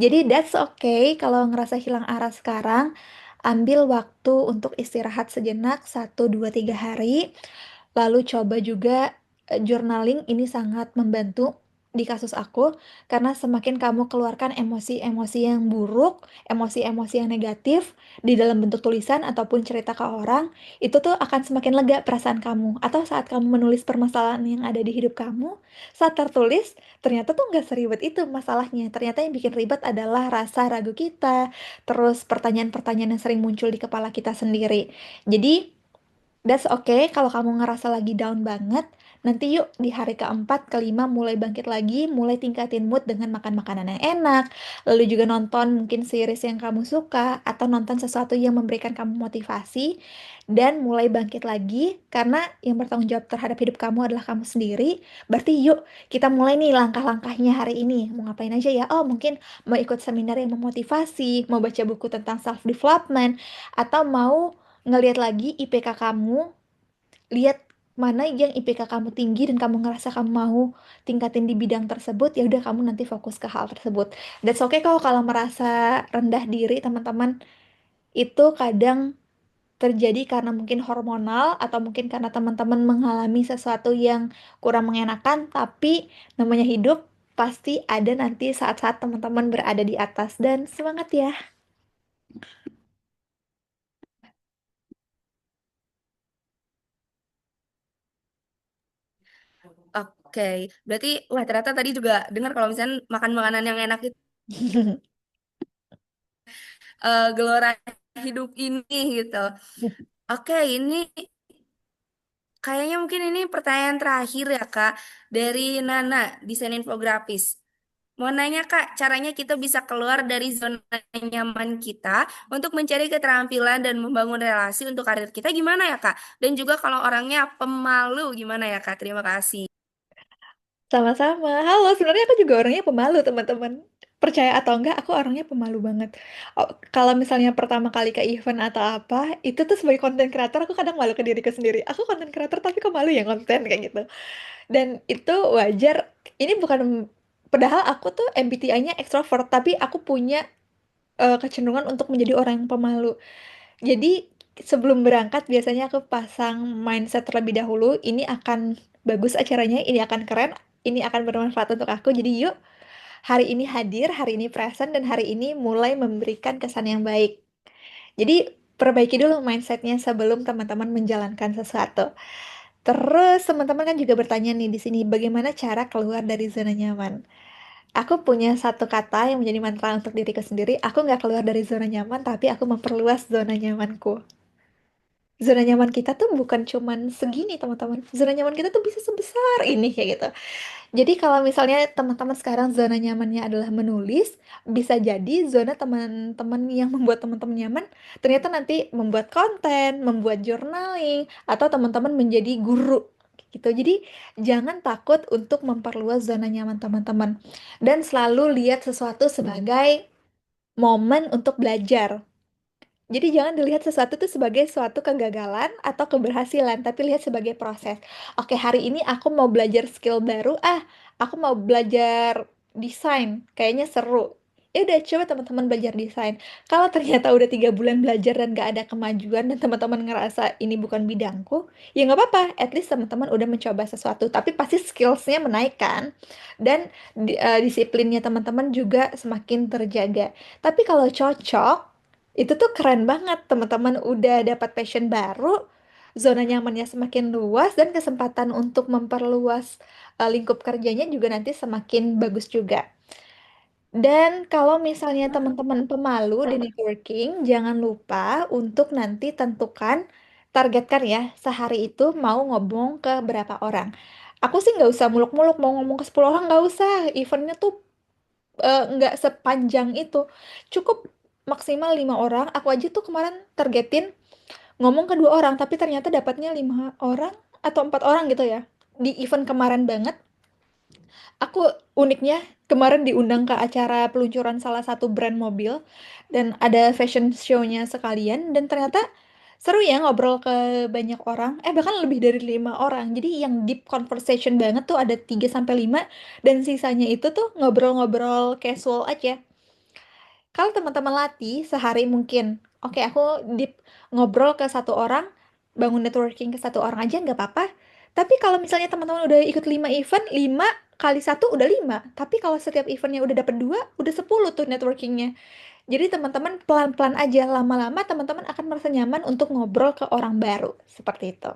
[SPEAKER 2] Jadi that's okay kalau ngerasa hilang arah sekarang, ambil waktu untuk istirahat sejenak, 1, 2, 3 hari. Lalu coba juga journaling, ini sangat membantu di kasus aku, karena semakin kamu keluarkan emosi-emosi yang buruk, emosi-emosi yang negatif di dalam bentuk tulisan ataupun cerita ke orang, itu tuh akan semakin lega perasaan kamu. Atau saat kamu menulis permasalahan yang ada di hidup kamu, saat tertulis, ternyata tuh nggak seribet itu masalahnya. Ternyata yang bikin ribet adalah rasa ragu kita, terus pertanyaan-pertanyaan yang sering muncul di kepala kita sendiri. Jadi, that's okay kalau kamu ngerasa lagi down banget. Nanti yuk di hari keempat, kelima mulai bangkit lagi, mulai tingkatin mood dengan makan makanan yang enak, lalu juga nonton mungkin series yang kamu suka, atau nonton sesuatu yang memberikan kamu motivasi, dan mulai bangkit lagi, karena yang bertanggung jawab terhadap hidup kamu adalah kamu sendiri. Berarti yuk kita mulai nih langkah-langkahnya hari ini. Mau ngapain aja ya? Oh mungkin mau ikut seminar yang memotivasi, mau baca buku tentang self-development, atau mau ngelihat lagi IPK kamu, lihat mana yang IPK kamu tinggi dan kamu ngerasa kamu mau tingkatin di bidang tersebut, ya udah kamu nanti fokus ke hal tersebut. That's okay kok kalau merasa rendah diri teman-teman, itu kadang terjadi karena mungkin hormonal atau mungkin karena teman-teman mengalami sesuatu yang kurang mengenakan, tapi namanya hidup, pasti ada nanti saat-saat teman-teman berada di atas, dan semangat ya.
[SPEAKER 1] Oke, berarti wah ternyata tadi juga dengar kalau misalnya makan makanan yang enak itu gelora hidup ini gitu. Oke, ini kayaknya mungkin ini pertanyaan terakhir ya Kak dari Nana, desain infografis. Mau nanya Kak, caranya kita bisa keluar dari zona nyaman kita untuk mencari keterampilan dan membangun relasi untuk karir kita gimana ya Kak? Dan juga kalau orangnya pemalu gimana ya Kak? Terima kasih.
[SPEAKER 2] Sama-sama. Halo, sebenarnya aku juga orangnya pemalu, teman-teman. Percaya atau enggak, aku orangnya pemalu banget. Oh, kalau misalnya pertama kali ke event atau apa, itu tuh sebagai konten kreator, aku kadang malu ke diriku sendiri. Aku konten kreator, tapi kok malu ya konten, kayak gitu. Dan itu wajar. Ini bukan... Padahal aku tuh MBTI-nya ekstrovert, tapi aku punya kecenderungan untuk menjadi orang yang pemalu. Jadi sebelum berangkat biasanya aku pasang mindset terlebih dahulu, ini akan bagus acaranya, ini akan keren, ini akan bermanfaat untuk aku. Jadi yuk hari ini hadir, hari ini present, dan hari ini mulai memberikan kesan yang baik. Jadi perbaiki dulu mindsetnya sebelum teman-teman menjalankan sesuatu. Terus teman-teman kan juga bertanya nih di sini, bagaimana cara keluar dari zona nyaman? Aku punya satu kata yang menjadi mantra untuk diriku sendiri. Aku nggak keluar dari zona nyaman, tapi aku memperluas zona nyamanku. Zona nyaman kita tuh bukan cuman segini, teman-teman. Zona nyaman kita tuh bisa sebesar ini, kayak gitu. Jadi kalau misalnya teman-teman sekarang zona nyamannya adalah menulis, bisa jadi zona teman-teman yang membuat teman-teman nyaman ternyata nanti membuat konten, membuat journaling, atau teman-teman menjadi guru gitu. Jadi jangan takut untuk memperluas zona nyaman teman-teman, dan selalu lihat sesuatu sebagai momen untuk belajar. Jadi jangan dilihat sesuatu itu sebagai suatu kegagalan atau keberhasilan, tapi lihat sebagai proses. Oke, hari ini aku mau belajar skill baru. Aku mau belajar desain. Kayaknya seru. Ya udah, coba teman-teman belajar desain. Kalau ternyata udah 3 bulan belajar dan gak ada kemajuan dan teman-teman ngerasa ini bukan bidangku, ya nggak apa-apa. At least teman-teman udah mencoba sesuatu. Tapi pasti skillsnya menaikkan dan disiplinnya teman-teman juga semakin terjaga. Tapi kalau cocok, itu tuh keren banget, teman-teman udah dapat passion baru, zona nyamannya semakin luas, dan kesempatan untuk memperluas lingkup kerjanya juga nanti semakin bagus juga. Dan kalau misalnya teman-teman pemalu di networking, jangan lupa untuk nanti tentukan, targetkan ya, sehari itu mau ngomong ke berapa orang. Aku sih nggak usah muluk-muluk, mau ngomong ke 10 orang nggak usah, eventnya tuh nggak sepanjang itu. Cukup maksimal 5 orang. Aku aja tuh kemarin targetin ngomong ke 2 orang, tapi ternyata dapatnya 5 orang atau 4 orang gitu ya. Di event kemarin banget, aku uniknya kemarin diundang ke acara peluncuran salah satu brand mobil dan ada fashion show-nya sekalian dan ternyata seru ya ngobrol ke banyak orang. Bahkan lebih dari 5 orang. Jadi yang deep conversation banget tuh ada 3 sampai 5 dan sisanya itu tuh ngobrol-ngobrol casual aja. Kalau teman-teman latih sehari mungkin, oke aku deep ngobrol ke 1 orang, bangun networking ke 1 orang aja nggak apa-apa. Tapi kalau misalnya teman-teman udah ikut 5 event, 5 kali 1 udah 5. Tapi kalau setiap eventnya udah dapet 2, udah 10 tuh networkingnya. Jadi teman-teman pelan-pelan aja, lama-lama teman-teman akan merasa nyaman untuk ngobrol ke orang baru. Seperti itu.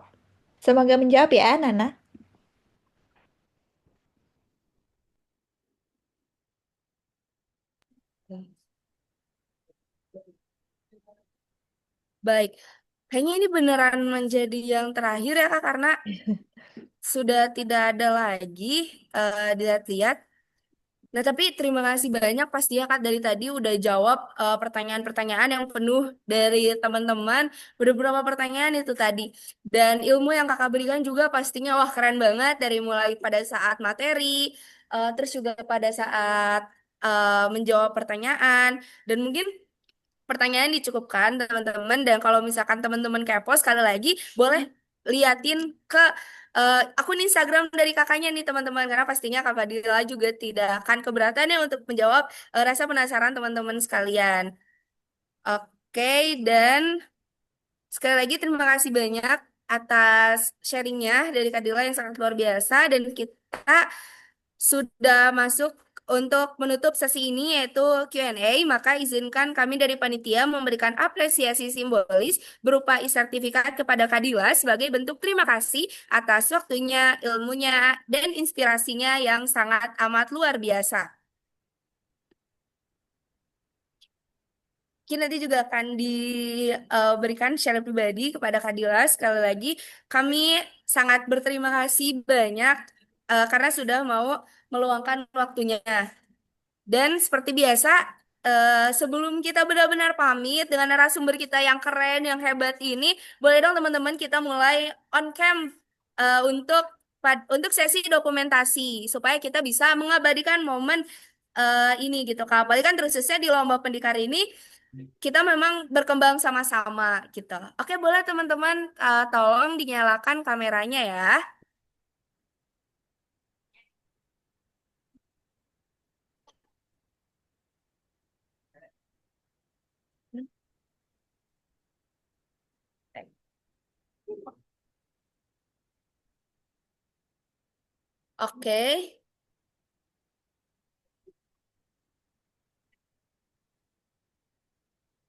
[SPEAKER 2] Semoga menjawab ya, Nana.
[SPEAKER 1] Baik, kayaknya ini beneran menjadi yang terakhir ya Kak, karena sudah tidak ada lagi dilihat-lihat. Nah, tapi terima kasih banyak pastinya Kak dari tadi udah jawab pertanyaan-pertanyaan yang penuh dari teman-teman. Beberapa pertanyaan itu tadi. Dan ilmu yang Kakak berikan juga pastinya wah keren banget dari mulai pada saat materi, terus juga pada saat menjawab pertanyaan. Dan mungkin pertanyaan dicukupkan teman-teman dan kalau misalkan teman-teman kepo sekali lagi boleh liatin ke akun Instagram dari kakaknya nih teman-teman karena pastinya Kak Fadila juga tidak akan keberatan ya untuk menjawab rasa penasaran teman-teman sekalian. Oke, dan sekali lagi terima kasih banyak atas sharingnya dari Kak Dila yang sangat luar biasa dan kita sudah masuk untuk menutup sesi ini yaitu Q&A, maka izinkan kami dari panitia memberikan apresiasi simbolis berupa sertifikat kepada Kadila sebagai bentuk terima kasih atas waktunya, ilmunya, dan inspirasinya yang sangat amat luar biasa. Mungkin nanti juga akan diberikan secara pribadi kepada Kadila. Sekali lagi, kami sangat berterima kasih banyak karena sudah mau meluangkan waktunya. Dan seperti biasa, sebelum kita benar-benar pamit dengan narasumber kita yang keren, yang hebat ini, boleh dong teman-teman kita mulai on cam untuk untuk sesi dokumentasi supaya kita bisa mengabadikan momen ini gitu Kak. Apalagi kan khususnya di lomba pendikar ini kita memang berkembang sama-sama gitu. Oke, boleh teman-teman tolong dinyalakan kameranya ya. Oke.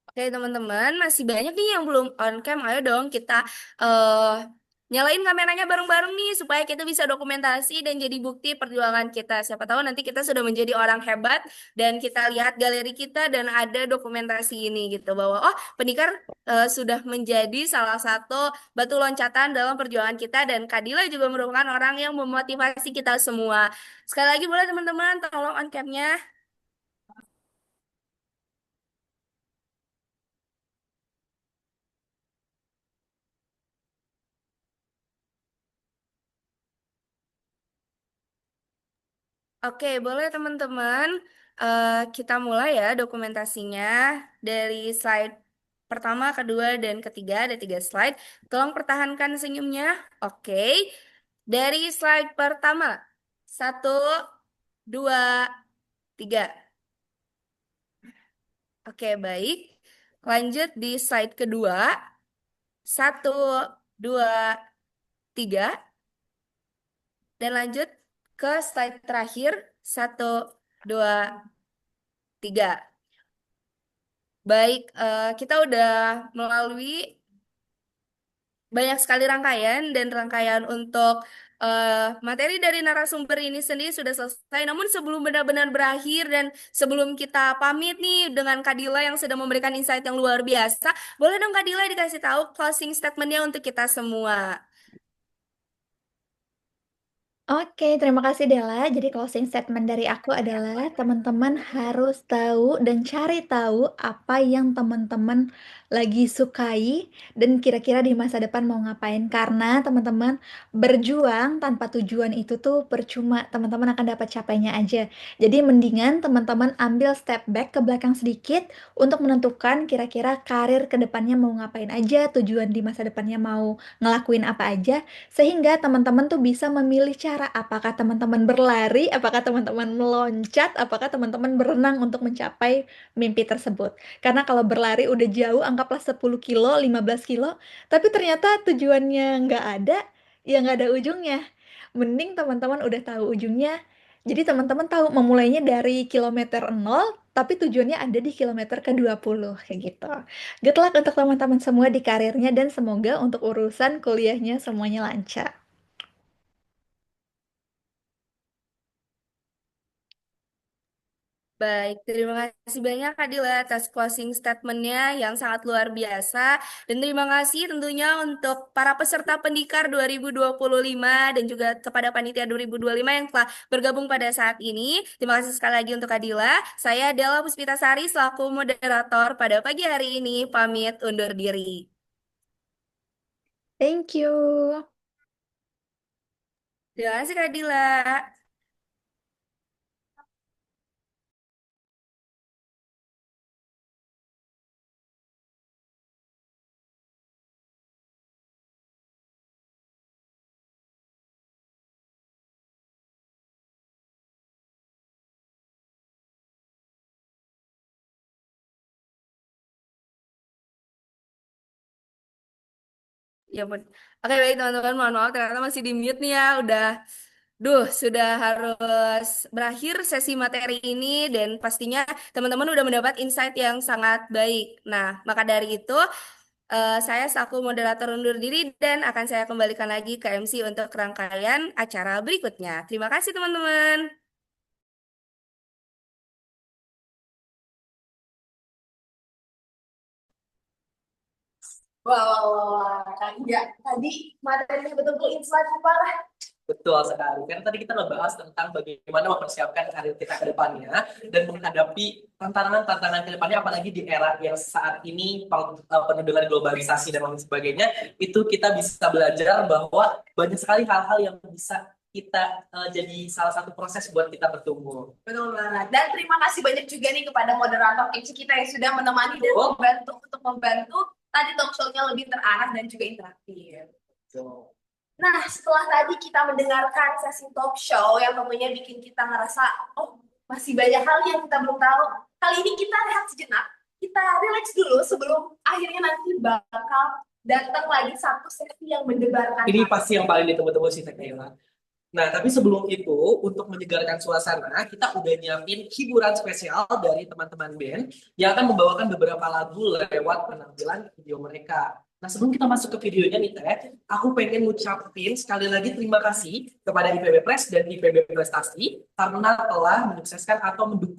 [SPEAKER 1] Oke teman-teman, masih banyak nih yang belum on cam. Ayo dong kita eh nyalain kameranya bareng-bareng nih supaya kita bisa dokumentasi dan jadi bukti perjuangan kita. Siapa tahu nanti kita sudah menjadi orang hebat dan kita lihat galeri kita dan ada dokumentasi ini gitu bahwa oh Pendikar sudah menjadi salah satu batu loncatan dalam perjuangan kita dan Kadila juga merupakan orang yang memotivasi kita semua. Sekali lagi boleh teman-teman tolong on camnya. Oke, boleh teman-teman. Kita mulai ya dokumentasinya dari slide pertama, kedua, dan ketiga. Ada 3 slide. Tolong pertahankan senyumnya. Oke. Dari slide pertama. 1, 2, 3. Oke, baik. Lanjut di slide kedua. 1, 2, 3. Dan lanjut ke slide terakhir. 1, 2, 3. Baik, kita udah melalui banyak sekali rangkaian dan rangkaian untuk materi dari narasumber ini sendiri sudah selesai. Namun sebelum benar-benar berakhir dan sebelum kita pamit nih dengan Kadila yang sudah memberikan insight yang luar biasa, boleh dong Kadila dikasih tahu closing statementnya untuk kita semua.
[SPEAKER 2] Oke, terima kasih Dela. Jadi closing statement dari aku adalah teman-teman harus tahu dan cari tahu apa yang teman-teman lagi sukai dan kira-kira di masa depan mau ngapain. Karena teman-teman berjuang tanpa tujuan itu tuh percuma. Teman-teman akan dapat capainya aja. Jadi mendingan teman-teman ambil step back ke belakang sedikit untuk menentukan kira-kira karir ke depannya mau ngapain aja, tujuan di masa depannya mau ngelakuin apa aja. Sehingga teman-teman tuh bisa memilih cara apakah teman-teman berlari, apakah teman-teman meloncat, apakah teman-teman berenang untuk mencapai mimpi tersebut. Karena kalau berlari udah jauh, anggaplah 10 kilo, 15 kilo, tapi ternyata tujuannya nggak ada, ya nggak ada ujungnya. Mending teman-teman udah tahu ujungnya, jadi teman-teman tahu memulainya dari kilometer 0, tapi tujuannya ada di kilometer ke 20, kayak gitu. Good luck untuk teman-teman semua di karirnya dan semoga untuk urusan kuliahnya semuanya lancar.
[SPEAKER 1] Baik, terima kasih banyak Kadila atas closing statementnya yang sangat luar biasa. Dan terima kasih tentunya untuk para peserta Pendikar 2025 dan juga kepada Panitia 2025 yang telah bergabung pada saat ini. Terima kasih sekali lagi untuk Kadila. Saya Della Puspitasari selaku moderator pada pagi hari ini pamit undur diri.
[SPEAKER 2] Thank you.
[SPEAKER 1] Terima kasih Kadila. Ya ampun. Oke baik teman-teman, mohon maaf ternyata masih di mute nih ya. Sudah harus berakhir sesi materi ini dan pastinya teman-teman udah mendapat insight yang sangat baik. Nah, maka dari itu saya selaku moderator undur diri dan akan saya kembalikan lagi ke MC untuk rangkaian acara berikutnya. Terima kasih teman-teman.
[SPEAKER 3] Wah, wah, wah, wah. Kak Ida, tadi materinya betul-betul insightful parah. Betul sekali. Karena tadi kita ngebahas tentang bagaimana mempersiapkan karir kita ke depannya dan menghadapi tantangan-tantangan ke depannya, apalagi di era yang saat ini penuh dengan globalisasi dan lain sebagainya, itu kita bisa belajar bahwa banyak sekali hal-hal yang bisa kita jadi salah satu proses buat kita bertumbuh. Betul banget. Dan terima kasih banyak juga nih kepada moderator MC kita yang sudah menemani dan membantu tadi talk show-nya lebih terarah dan juga interaktif. So. Nah, setelah tadi kita mendengarkan sesi talk show yang tentunya bikin kita ngerasa, oh masih banyak hal yang kita belum tahu. Kali ini kita rehat sejenak, kita relax dulu sebelum akhirnya nanti bakal datang lagi satu sesi yang mendebarkan. Ini pasti yang paling ditunggu-tunggu sih, Teh Kayla. Nah, tapi sebelum itu, untuk menyegarkan suasana, kita udah nyiapin hiburan spesial dari teman-teman band yang akan membawakan beberapa lagu lewat penampilan video mereka. Nah, sebelum kita masuk ke videonya nih, Teh, aku pengen ngucapin sekali lagi terima kasih kepada IPB Press dan IPB Prestasi karena telah menyukseskan atau mendukung